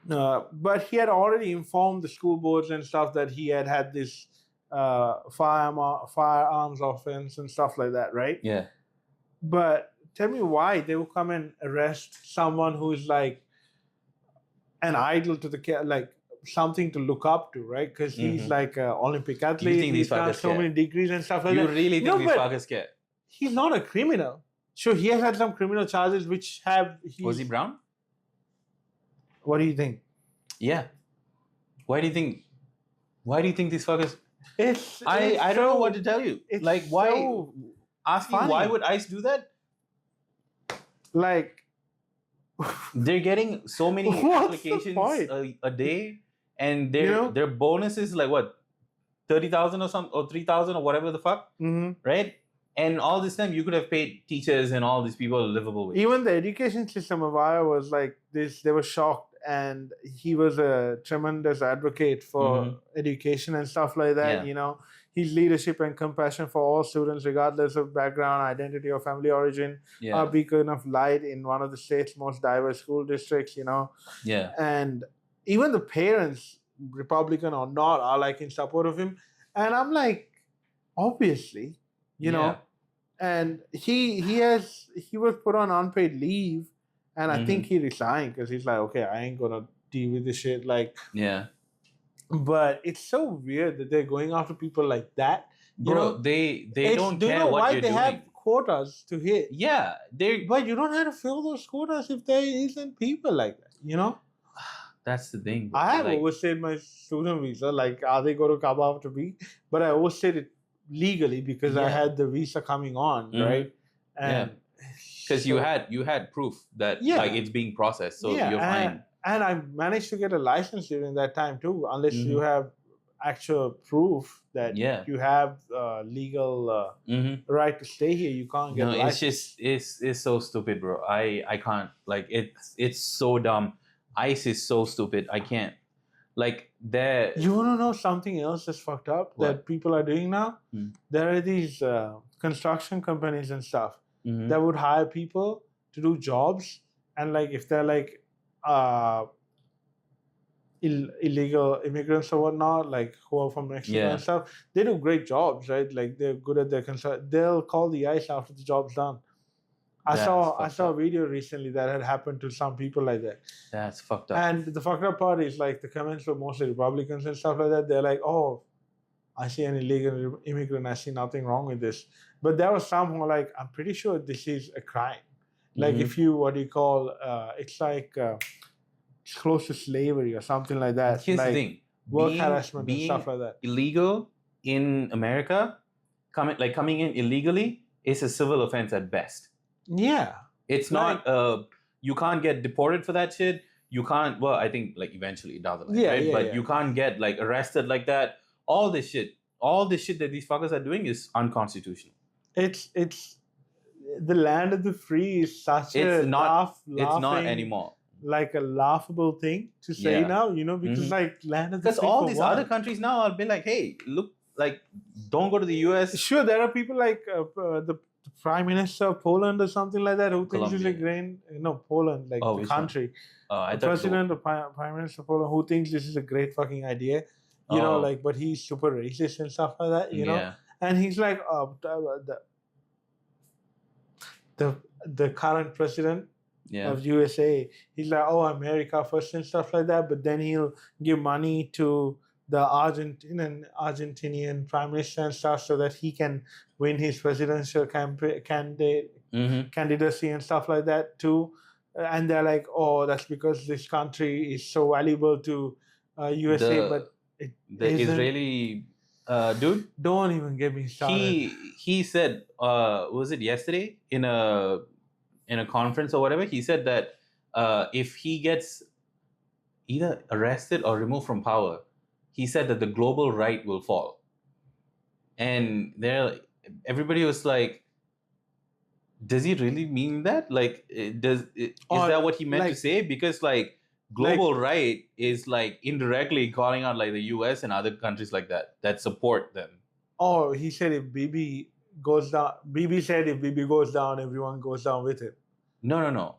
But he had already informed the school boards and stuff that he had this firearms offense and stuff like that, right? Yeah. But tell me why they will come and arrest someone who's like an idol to the like something to look up to, right? Because he's like an Olympic athlete. think these He's got fuckers so care? many degrees and stuff like You that. really think No, these but fuckers care? he's not a criminal. Sure, he has had some criminal charges which have. Was he brown? What do you think? Yeah. Why do you think these fuckers? I don't know what to tell you. It's Like, why? so Ask me, why would ICE do that? Like, they're getting so many What's the applications point? a day, and their bonus is like what, 30,000 or something, or 3,000 or whatever the fuck, right? And all this time you could have paid teachers and all these people a livable wage. Even the education system of Iowa was like this. They were shocked, and he was a tremendous advocate for education and stuff like that. Yeah. You know, his leadership and compassion for all students, regardless of background, identity, or family origin, Yeah. a beacon of light in one of the state's most diverse school districts. You know, Yeah. and even the parents, Republican or not, are like in support of him. And I'm like, obviously, you know, and he was put on unpaid leave, and I think he resigned because he's like, okay, I ain't gonna deal with this shit. Like, Yeah. but it's so weird that they're going after people like that. You Bro, know, they don't do you care know what why you're they doing. have quotas to hit? Yeah, But you don't have to fill those quotas if there isn't people like that. You know. that's the thing. Bro. I have Like, overstayed my student visa. Like, are they going to come after me? But I overstayed it legally because I had the visa coming on, right? And because you had proof that like it's being processed, so you're fine. And I managed to get a license during that time too, unless you have actual proof that you have legal right to stay here. You can't get a license. It's so stupid, bro. I can't, like, it's so dumb. ICE is so stupid. I can't. Like, there. You want to know something else that's fucked up that people are doing now? There are these construction companies and stuff that would hire people to do jobs, and like if they're like illegal immigrants or whatnot, like who are from Mexico and stuff, they do great jobs, right? Like they're good at their construction. They'll call the ICE after the job's done. I saw a video recently that had happened to some people like that. That's fucked up. And the fucked up part is like the comments were mostly Republicans and stuff like that. They're like, oh, I see an illegal immigrant. I see nothing wrong with this. But there was some who were like, I'm pretty sure this is a crime. Like if you, what do you call, it's like it's close to slavery or something like that. Here's like the thing. Work harassment and stuff like that. Illegal in America, coming in illegally is a civil offense at best. Yeah. It's not, you can't get deported for that shit. You can't, well, I think like eventually it doesn't. Right? But you can't get like arrested like that. All this shit that these fuckers are doing is unconstitutional. It's the land of the free is such it's not anymore. Like a laughable thing to say now, you know, because like land of the free. Because all these other countries now are being like, hey, look, like, don't go to the US. Sure, there are people like the Prime Minister of Poland or something like that who thinks it's a great, Poland, like the country. The President or Prime Minister of Poland who thinks this is a great fucking idea, you know, like, but he's super racist and stuff like that, you know. And he's like, the current president of USA, he's like, oh, America first and stuff like that, but then he'll give money to the Argentinian prime minister and stuff so that he can win his presidential candidacy and stuff like that too. And they're like, oh, that's because this country is so valuable to USA, but the Israeli dude, don't even get me started. He said, was it yesterday in a conference or whatever? He said that if he gets either arrested or removed from power, he said that the global right will fall. And everybody was like, does he really mean that? Like, is that what he meant to say? Because like global right is like indirectly calling out like the US and other countries like that support them. Oh, he said if Bibi goes down, Bibi said if Bibi goes down, everyone goes down with him. No.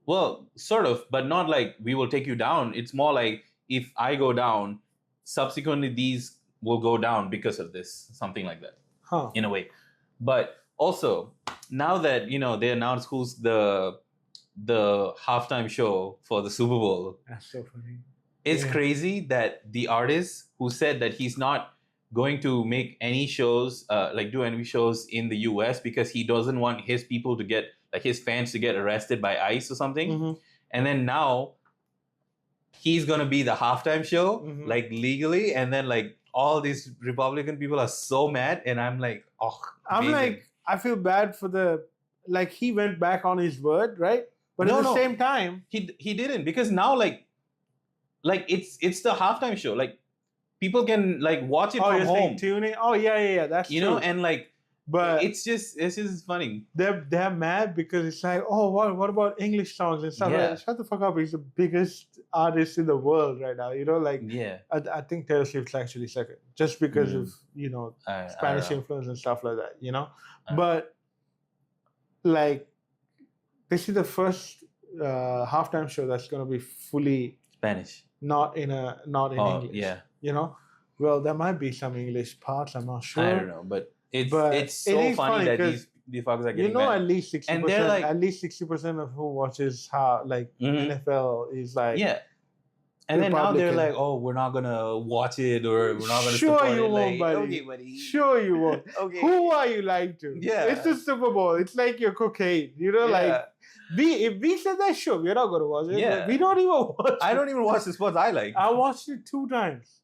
Well, sort of, but not like we will take you down. It's more like if I go down, subsequently these will go down because of this, something like that, in a way. But also, now that, they announced who's the the halftime show for the Super Bowl. That's so funny. It's crazy that the artist who said that he's not going to make any shows, do any shows in the US because he doesn't want his people to get, like his fans to get arrested by ICE or something. Mm-hmm. And then now he's going to be the halftime show, like legally. And then like all these Republican people are so mad. And I'm like, oh, amazing. I'm like, I feel bad for like he went back on his word, right? But at the same time, he didn't, because now like it's the halftime show. Like people can like watch it from home. Tuning. Oh yeah. That's you true. know, and like, but it's just funny. They're mad because it's like, oh, what about English songs and stuff? Yeah. Like, shut the fuck up. He's the biggest artist in the world right now. You know, like I think Taylor Swift's actually second, just because of Spanish influence and stuff like that. You know, but like this is the first halftime show that's going to be fully Spanish, not in English. Yeah, you know. Well, there might be some English parts. I'm not sure. I don't know, but it's so funny that these fuckers are getting at least 60%. And they're like, at least 60% of who watches NFL is like And then now they're like, oh, we're not gonna watch it, or we're not gonna support it. Sure you won't, like, buddy. Okay, buddy. Sure you won't. Okay. Who are you lying to? Yeah. It's the Super Bowl. It's like your cocaine. You know, like if we said that show, we're not gonna watch it. Yeah. We don't even watch I don't even watch the sports I like. I watched it 2 times.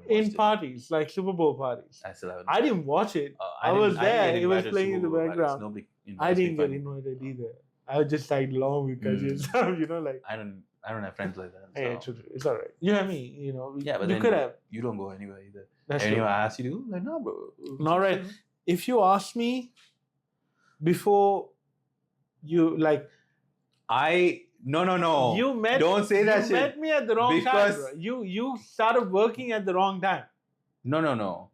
In parties, like Super Bowl parties. I still haven't. I didn't watch it. I was there. It was playing in the background. I didn't get invited either. I was just like long because and stuff, you know, like I don't have friends like that. So. Hey, it's all right. You and me, you know. Yeah, but you could have. You don't go anywhere either. That's anyway, I asked you to go. Like, no, bro. Not right. If you ask me before you like, No. You met. Don't say that shit. You met me at the wrong time. Bro. You started working at the wrong time. No.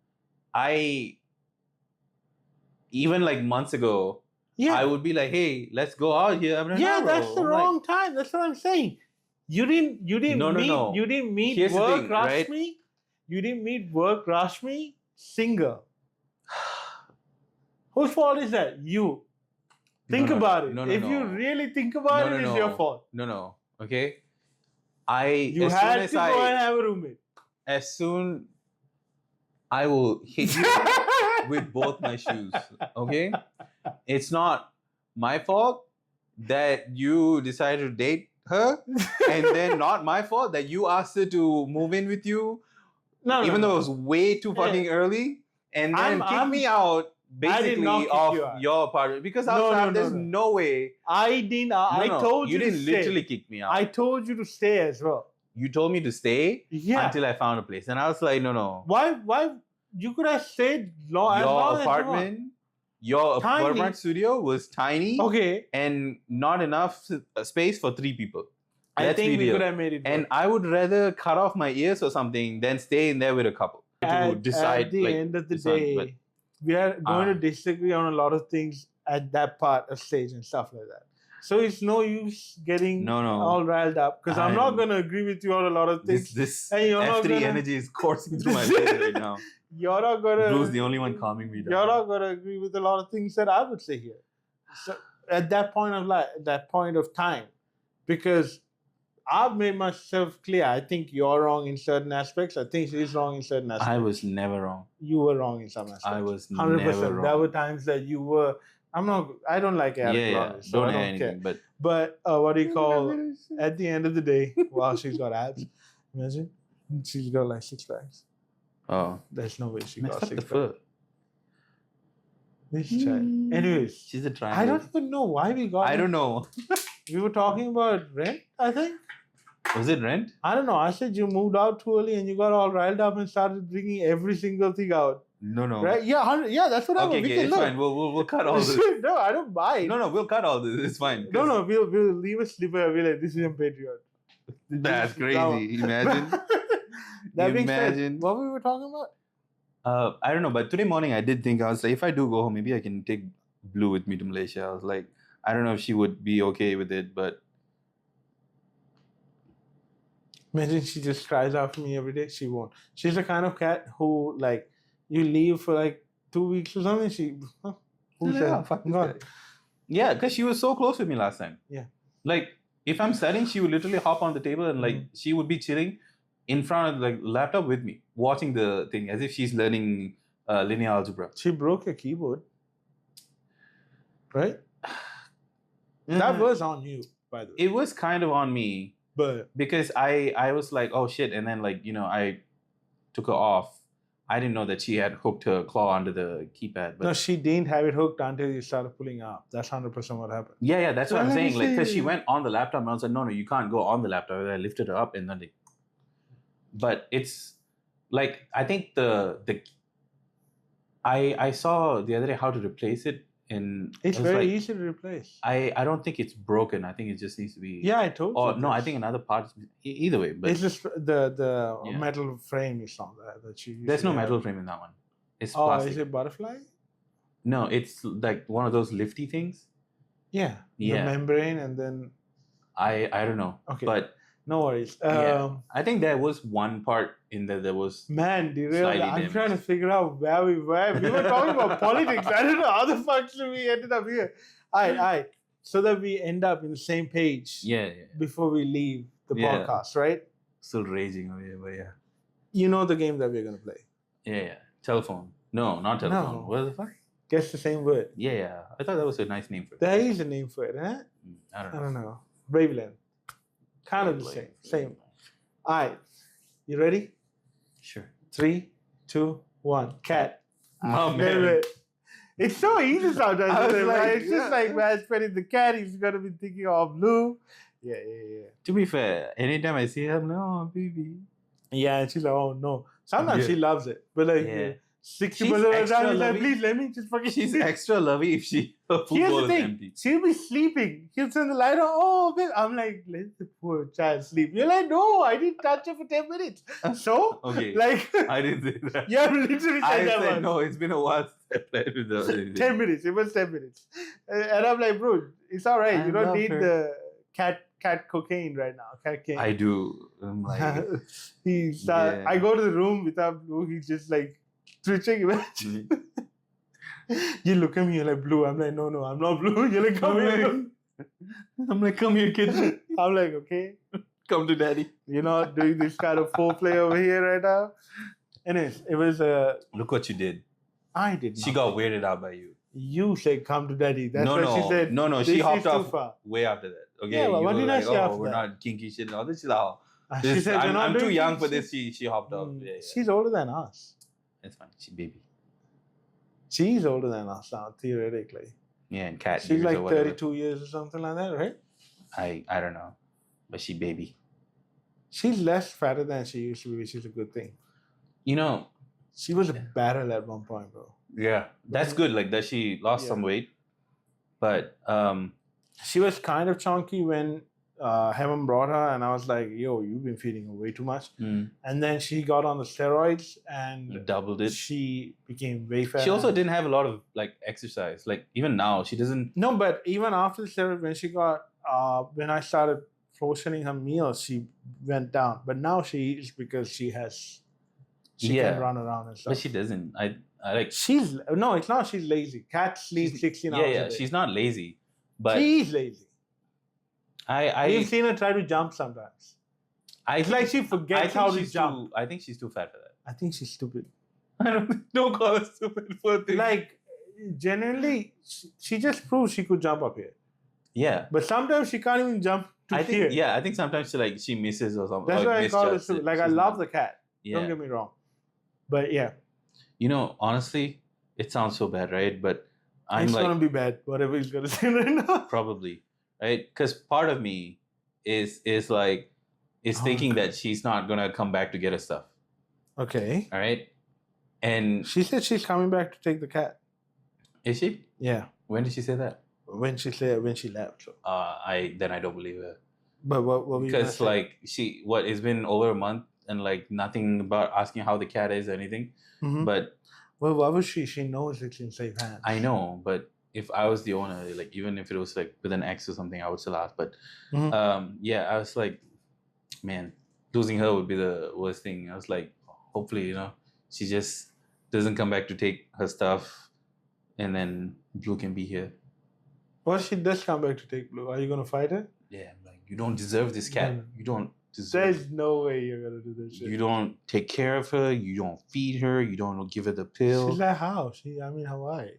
Even like months ago. Yeah. I would be like, hey, let's go out here. That's the wrong time. That's what I'm saying. You didn't No. You didn't meet Here's work thing, rush right? me. You didn't meet work rush me. Single. Whose fault is that? You. Think about it. If you really think about it, it's your fault. No. Okay. You had to go and have a roommate. As soon I will hit you with both my shoes. Okay? It's not my fault that you decided to date her, and then not my fault that you asked her to move in with you, even though it was way too fucking early, and then kick me out basically off your apartment because there's no way. I didn't. I told you to didn't stay. Literally kick me out. I told you to stay as well. You told me to stay until I found a place, and I was like, no. Why? You could have stayed long. Your apartment. Your apartment studio was tiny, and not enough space for 3 people. I think we could have made it work. And I would rather cut off my ears or something than stay in there with a couple to decide. At the end of the day, we are going to disagree on a lot of things at that part of stage and stuff like that. So it's no use getting all riled up because I'm not going to agree with you on a lot of things. This F3 energy is coursing through my veins right now. You're not gonna. Blue's the only one calming me down. You're not gonna agree with a lot of things that I would say here. So at that point of life, that point of time, because I've made myself clear. I think you're wrong in certain aspects. I think she's wrong in certain aspects. I was never wrong. You were wrong in some aspects. I was 100%. Never wrong. There were times that you were. I don't like adding so don't I don't anything, care. But what do you call? At the end of the day, wow, she's got abs. Imagine she's got like 6 packs. Oh, there's no way she got 6 packs. This child. Anyways, she's a triangle. I don't even know why we got. I don't know. We were talking about rent, I think. Was it rent? I don't know. I said you moved out too early and you got all riled up and started bringing every single thing out. No. Right? Yeah, that's what I mean. Okay, it's fine. We'll cut all this. No, I don't mind. No, we'll cut all this. It's fine. No, we'll leave a slipper. We'll like, this is on Patreon. That's crazy. Imagine. That being said, what we were talking about? I don't know, but today morning I did think, I was like, if I do go home, maybe I can take Blue with me to Malaysia. I was like, I don't know if she would be okay with it, but imagine she just cries after me every day. She won't. She's the kind of cat who, like, you leave for like 2 weeks or something. Who said, fucking God. Yeah, because she was so close with me last time. Yeah. Like if I'm studying, she would literally hop on the table and like she would be chilling in front of like laptop with me, watching the thing as if she's learning linear algebra. She broke a keyboard, right? That was on you, by the way. It was kind of on me, but because I was like, oh shit, and then like I took her off. I didn't know that she had hooked her claw under the keypad. But no, she didn't have it hooked until you started pulling up. That's 100% what happened. Yeah, that's what I'm saying. Like, because she went on the laptop, and I was like, no, you can't go on the laptop. And I lifted her up, and then but it's like I think I saw the other day how to replace it. It's very easy to replace. I don't think it's broken. I think it just needs to be. Yeah, I told you. Or no, I think another part. Either way, but it's just the metal frame is not there that you. There's no metal frame in that one. It's plastic. Is it butterfly? No, it's like one of those lifty things. Yeah. The membrane, and then. I don't know. Okay. But no worries. I think there was one part in there was. Man, derailed. I'm trying to figure out where we were. We were talking about politics. I don't know how the fuck we ended up here. All right. So that we end up in the same page. Yeah. Before we leave the podcast, right? Still raging over here, but yeah. You know the game that we're gonna play. Yeah. Telephone. No, not telephone. No. What the fuck? Guess the same word. Yeah. I thought that was a nice name for it. There is a name for it, huh? I don't know. I don't know. Braveland. Kind of the same. All right. You ready? Sure. 3, 2, 1. Cat. Oh, man. It's so easy sometimes. It's just like, man, spending the cat, he's going to be thinking of Blue. Yeah. To be fair, anytime I see her, I'm like, oh, baby. Yeah, and she's like, oh, no. Sometimes she loves it. But like, 60% of the time, she's like, please let me just fucking She's extra lovey if her food Here's bowl the thing. is empty. She'll be sleeping. He'll turn the light on. Oh, babe. I'm like, let the poor child sleep. You're like, no, I didn't touch her for 10 minutes. So, okay. Like, I didn't say that. You have literally said that said, once. no, it's been a while since I played with the 10 minutes. It was 10 minutes. And I'm like, bro, it's all right. You don't need the cat cocaine right now. Cat cane. I do. I'm like, I go to the room without Blue. He's just like twitching. You look at me, you're like, Blue. I'm like, no, I'm not Blue. You're like, come here. I'm like, come here, kid. I'm like, okay. Come to daddy. You're not doing this kind of foreplay over here right now. Anyways, it was Look what you did. I did not. She got weirded out by you. You said, come to daddy. That's what she said. No. She hopped off way after that. Okay. Yeah, but what did I say after we're not kinky shit and all this. She said, I'm too young for this. She hopped off. Yeah. She's older than us. That's fine. She's baby. She's older than us now, theoretically. Yeah, and cat. She's like 32 years or something like that, right? I don't know, but she baby. She's less fatter than she used to be, which is a good thing. She was a battle at one point, bro. Yeah, that's good. Like that, she lost some weight, but she was kind of chunky when Heaven brought her, and I was like, yo, you've been feeding her way too much. And then she got on the steroids and doubled it. She became way fat. She also didn't have a lot of like exercise. Like even now, she doesn't. No, but even after the steroid, when she got when I started portioning her meals, she went down. But now she eats because she can run around and stuff. But she doesn't. I like. It's not. She's lazy. Cat sleeps 16 hours a day. She's not lazy, but she's lazy. You've seen her try to jump sometimes. It's like she forgets how to jump. I think she's too fat for that. I think she's stupid. Don't call her stupid for things. Like, generally, she just proves she could jump up here. Yeah. But sometimes she can't even jump to here. Yeah, I think sometimes she misses or something. That's why I call her stupid. Like, I love the cat. Yeah. Don't get me wrong. But yeah. Honestly, it sounds so bad, right? But it's going to be bad, whatever he's going to say right now. Probably. Right? Because part of me is thinking that she's not going to come back to get her stuff. Okay. All right? And she said she's coming back to take the cat. Is she? Yeah. When did she say that? When she left. So. I don't believe her. But what were you Because like it's been over a month and like nothing about asking how the cat is or anything. Mm-hmm. But well, why would she? She knows it's in safe hands. I know, but if I was the owner, like even if it was like with an ex or something, I would still ask. But I was like, man, losing her would be the worst thing. I was like, hopefully, she just doesn't come back to take her stuff, and then Blue can be here. What if she does come back to take Blue? Are you gonna fight her? Yeah, I'm like, you don't deserve this cat. No. You don't deserve. There's no way you're gonna do that shit. You don't take care of her. You don't feed her. You don't give her the pill. She's like how? Hawaii.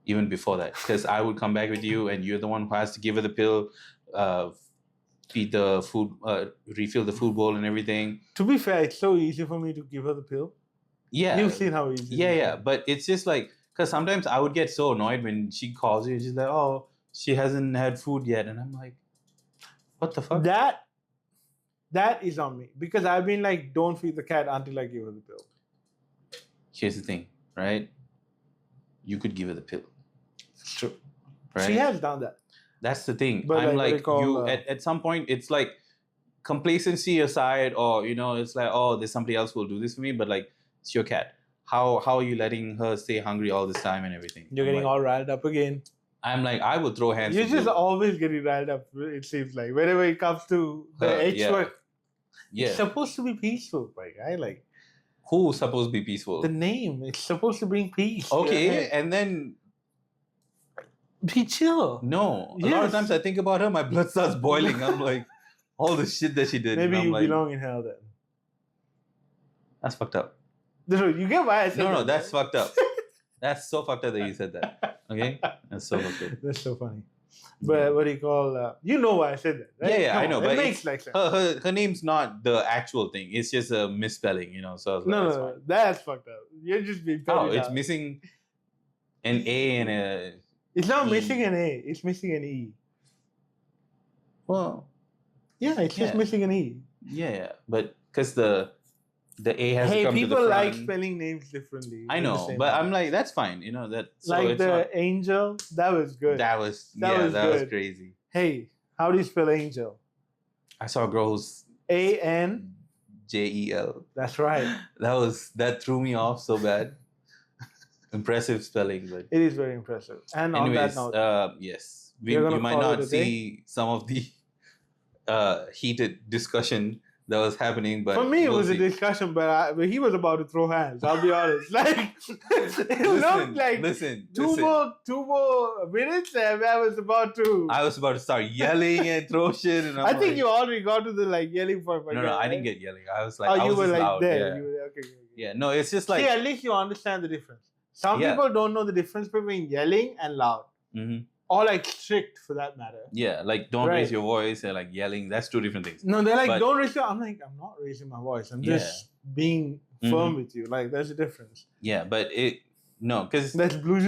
Even before that, because I would come back with you, and you're the one who has to give her the pill, feed the food, refill the food bowl, and everything. To be fair, it's so easy for me to give her the pill. Yeah, you've seen how easy. Yeah, but it's just like, because sometimes I would get so annoyed when she calls you. She's like, "Oh, she hasn't had food yet," and I'm like, "What the fuck?" That is on me, because I've been like, don't feed the cat until I give her the pill. Here's the thing, right? You could give her the pill. It's true. Right? She has done that. That's the thing. But I'm like, like, you at some point, it's like complacency aside, or it's like, oh, there's somebody else who will do this for me, but like, it's your cat. How are you letting her stay hungry all this time and everything? You're getting all riled up again. I'm like, I would throw hands. You're just always getting riled up, it seems like. Whenever it comes to the H word. Yeah. It's supposed to be peaceful, right? Like, who's supposed to be peaceful? The name. It's supposed to bring peace. Okay, and then be chill. No. A lot of times I think about her, my blood starts boiling. I'm like, all the shit that she did. Maybe you like, belong in hell then. That's fucked up. No, you get why I said that. No, that's fucked up. That's so fucked up that you said that. Okay? That's so fucked up. That's so funny. But what do you call... you know why I said that, right? Yeah, I know. It but makes like sense. Her name's not the actual thing. It's just a misspelling, So I was like, no, that's fucked up. You're just being petty. Oh, it's missing an A and a... It's not missing an A. It's missing an E. Well... Yeah, it's just missing an E. Yeah. But because the A has to come to the front. Hey, people like spelling names differently. I know, but I'm like, that's fine. That. So like the angel, that was good. That was crazy. Hey, how do you spell angel? I saw a girl who's ANJEL. That's right. That threw me off so bad. Impressive spelling, but it is very impressive. And anyways, on that note, yes, you might not see some of the heated discussion that was happening, but for me it was a discussion, but he was about to throw hands. I'll be honest. Like it looked like two more minutes, and I was about to start yelling and throw shit. And I think you already got to the yelling part. No, I didn't get yelling. I was like, oh, you were like loud. there. Yeah. You were, okay. Yeah, no, it's just like, see, at least you understand the difference. Some people don't know the difference between yelling and loud. Mm-hmm. Or strict, for that matter. Yeah, like don't raise your voice and yelling. That's two different things. No, they're like, don't raise your... I'm like, I'm not raising my voice. I'm just being firm with you. Like, there's a difference. Yeah, but because... That's blues.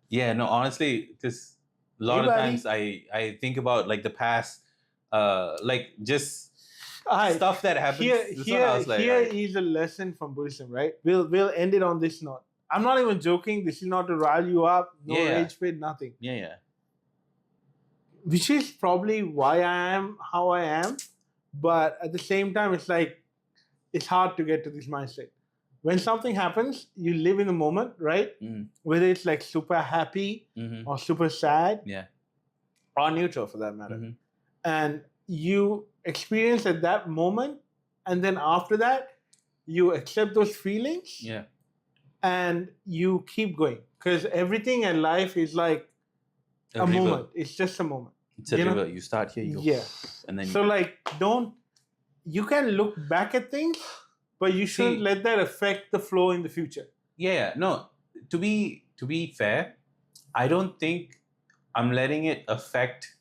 Yeah, no, honestly, because a lot of times I think about the past, just stuff that happens. Here is a lesson from Buddhism, right? We'll end it on this note. I'm not even joking. This is not to rile you up. No rage quit, nothing. Yeah. Which is probably why I am how I am. But at the same time, it's like, it's hard to get to this mindset. When something happens, you live in the moment, right? Mm. Whether it's super happy or super sad. Yeah. Or neutral for that matter. Mm-hmm. And you experience at that moment. And then after that, you accept those feelings. Yeah. And you keep going, because everything in life is like a moment. It's just a moment. It's a river. You start here, you go. And then you can look back at things, but you shouldn't let that affect the flow in the future. Yeah. No, to be fair, I don't think I'm letting it affect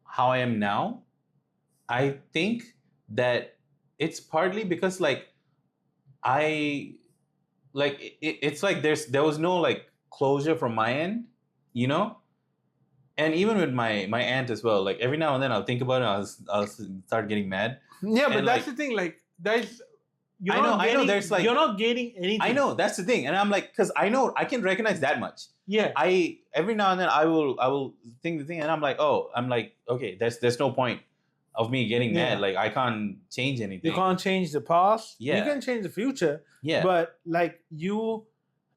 how I am now. I think that it's partly because it's like there was no closure from my end, and even with my aunt as well. Every now and then I'll think about it, I'll start getting mad. Yeah, but that's the thing. You're not gaining anything. I know, that's the thing, and I'm because I know I can recognize that much. Yeah. Every now and then I will think the thing, and I'm okay, there's no point of me getting mad. I can't change anything. You can't change the past. Yeah. You can change the future. Yeah. But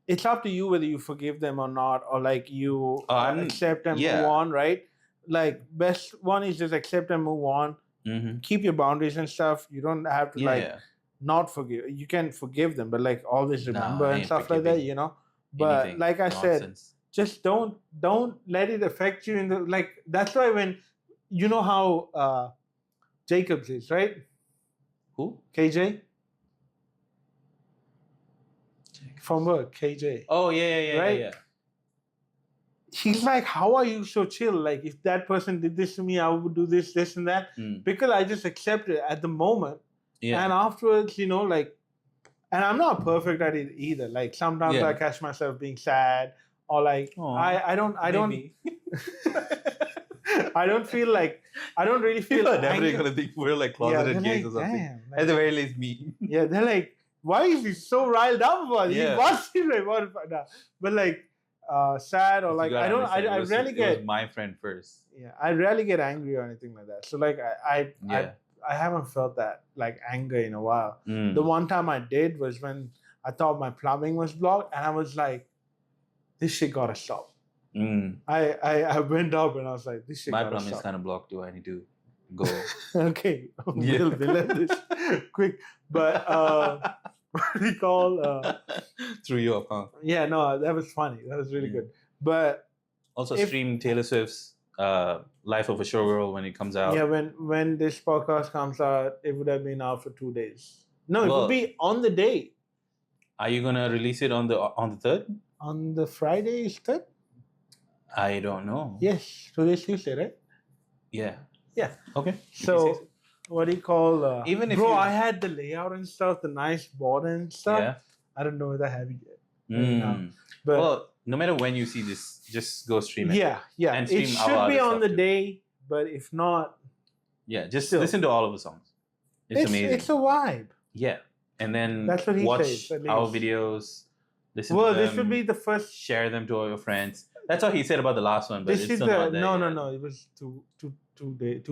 it's up to you whether you forgive them or not, or you accept and move on, right? Best one is just accept and move on. Mm-hmm. Keep your boundaries and stuff. You don't have to not forgive. You can forgive them, but always remember and stuff like that, But like I said, just don't let it affect you in the like. That's why when you know how Jacobs is, right? Who? KJ from work. KJ. Oh yeah, Right? yeah. He's like, how are you so chill? Like, if that person did this to me, I would do this, this, and that. Because I just accept it at the moment. Yeah. And afterwards, you know, like, and I'm not perfect at it either. Like, sometimes I catch myself being sad or like, I don't, I don't feel like, I don't really feel People are definitely going to think we're like closeted gays or something. Damn, like, at the very least, me. Yeah, they're like, why is he so riled up about it? Yeah. He must be like, what? But like, sad or like I rarely get. It was my friend first. Yeah, I rarely get angry or anything like that. So like I haven't felt that like anger in a while. The one time I did was when I thought my plumbing was blocked, and I was like, this shit gotta stop. I went up and I was like, this shit. My gotta plumbing stop. is kind of blocked too. I need to go. Okay, we'll end this quick. But what do you call threw you up, huh? Yeah, no, that was funny. That was really good. But also stream Taylor Swift's Life of a Showgirl when it comes out. Yeah, when this podcast comes out, it would have been out for 2 days. No, it would be on the day. Are you gonna release it on the 3rd? On the Friday is 3rd? I don't know. Yes, today's Tuesday, right? Yeah. Yeah. Okay. So what do you call? Even if I had the layout and stuff, the nice border and stuff. Yeah. I don't know if I have it yet. But well, no matter when you see this, just go stream it. Yeah. And stream it should be on the day, but if not, just listen to all of the songs. It's amazing. It's a vibe. Yeah, and then that's what he watch says, our videos. Listen to them. This would be the first. Share them to all your friends. That's what he said about the last one, but this it's is still not there. No. It was 2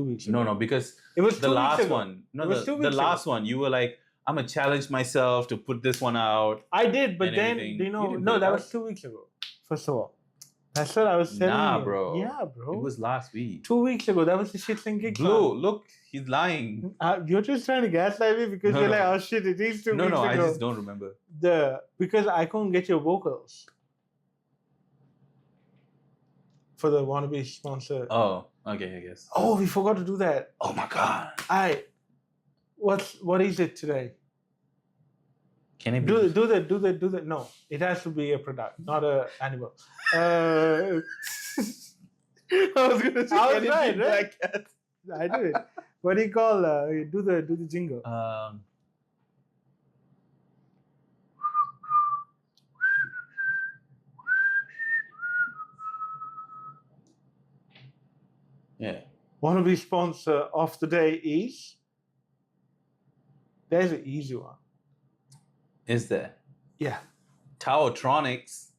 weeks ago. No, because it was the last one. No, the last one. You were like, I'm gonna challenge myself to put this one out. I did, but then that was 2 weeks ago. First of all, that's what I was telling you. Nah, bro. Yeah, bro. It was last week. 2 weeks ago. That was the shit thing. Blue, look, he's lying. You're just trying to gaslight me because you're like, oh shit, it is 2 weeks ago. No, I just don't remember. Because I couldn't get your vocals for the wannabe sponsor. Oh, okay, I guess. Oh, we forgot to do that. Oh my god. What is it today? Can it be? Do the. No, it has to be a product, not a animal. I was gonna say, can it be Black Cat? I did it. What do you call? Do the jingle. Yeah. Wannabe sponsor of the day is. There's an easy one. Is there? Yeah. Taotronics.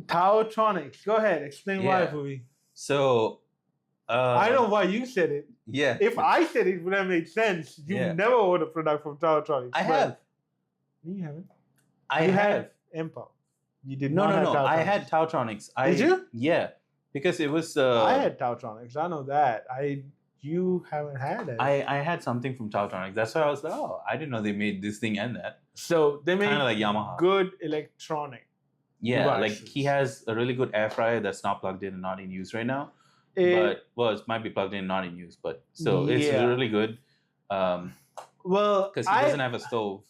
Taotronics. Go ahead. Explain why, Bhuvi. So. I know why you said it. Yeah. If I said it, would have made sense. You never owned a product from Taotronics. I have. You haven't. I have. Empower. You did not have No. Taotronics. I had Taotronics. Did you? Yeah. Because it was. I had Taotronics. I know that. You haven't had it. I had something from Taotronics. That's why I was like, oh, I didn't know they made this thing and that. So they made kind of like Yamaha. Good electronic. Yeah, devices. like he has a really good air fryer that's not plugged in and not in use right now. It might be plugged in and not in use, but still, it's really good. Because he doesn't have a stove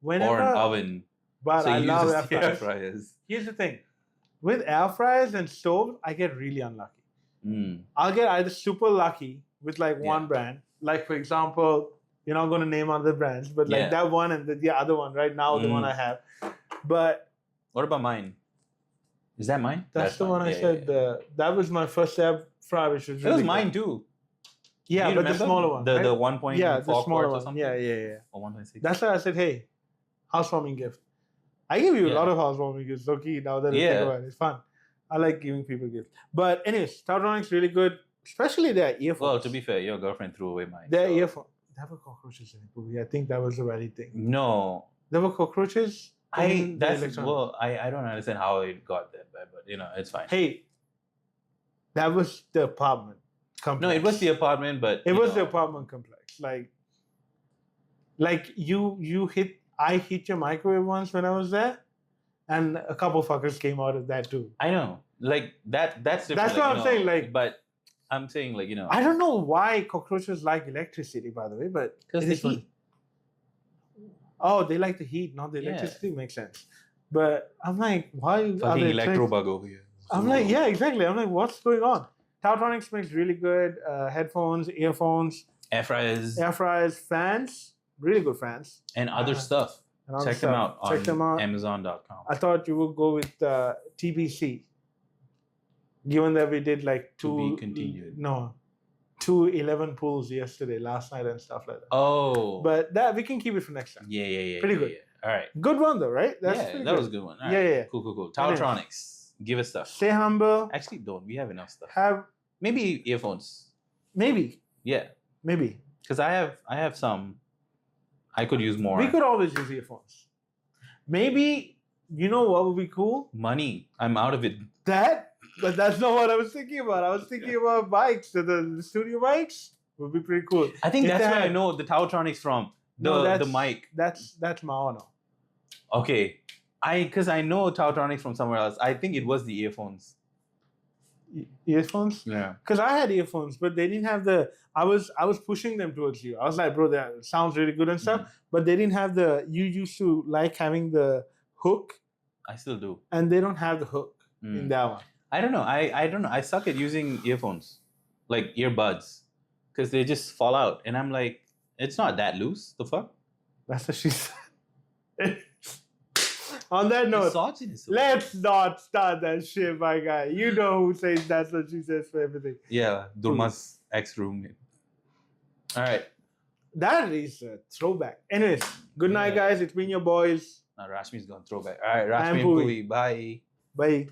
or an oven. But so I love air fryers. Here's the thing. With air fryers and stoves, I get really unlucky. I'll get either super lucky with like one brand. Like, for example, you're not going to name other brands, but like that one and the other one right now, the one I have. But what about mine? Is that mine? That's the one I said. That was my first air fryer, which was really was mine too. Yeah, but the smaller one. The 1.4 the smaller or one. something? Yeah. Or 1.6. That's why I said, hey, housewarming gift. I give you a lot of housewarming gifts, okay, now that I think about it. It's fun. I like giving people gifts. But anyways, Taotronics really good, especially their earphones. Well, to be fair, your girlfriend threw away mine. Their earphones. There were cockroaches in it. I think that was the very thing. No. There were cockroaches? I don't understand how it got that bad, but it's fine. Hey, that was the apartment complex. No, it was the apartment, but it was the apartment complex. Like I hit your microwave once when I was there, And a couple fuckers came out of that too. I know, like that's different. That's what I'm saying. Like, but I'm saying, like, I don't know why cockroaches like electricity, by the way, but because the heat. Oh, they like the heat, not the electricity. Makes sense. But I'm like, why fucking electro bug over here? I'm like, yeah, exactly. I'm like, what's going on? Tautronics makes really good headphones, earphones, air fryers, fans, really good fans, and other stuff. Check them out on Amazon.com. I thought you would go with TBC, given that we did like to be continued. No, 11 pulls yesterday, last night, and stuff like that. Oh, but that we can keep it for next time. Yeah. Pretty good. Yeah. All right. Good one though, right? That was a good one. All right. Yeah. Cool. Tautronics. Give us stuff. Stay humble. Actually, don't. We have enough stuff. Maybe earphones. Maybe. Yeah. Maybe. Because I have some. I could use more. We could always use earphones. Maybe, you know what would be cool? Money. I'm out of it. But that's not what I was thinking about. I was thinking about bikes. The studio bikes would be pretty cool. I think that's where I know the Tautronics from. The mic. That's Maono. Okay. Because I know Tautronics from somewhere else. I think it was the earphones. Earphones? Yeah. Because I had earphones, but they didn't have the. I was pushing them towards you. I was like, bro, that sounds really good and stuff. But they didn't have the. You used to like having the hook. I still do. And they don't have the hook in that one. I don't know. I don't know. I suck at using earphones, like earbuds, because they just fall out. And I'm like, it's not that loose. The fuck? That's what she said. On that note, let's not start that shit, my guy. You know who says that's what she says for everything. Yeah, Durma's ex-roommate. All right. That is a throwback. Anyways, good night, guys. It's been your boys. Rashmi's gone throwback. All right, Rashmi and Pui. Bye. Bye.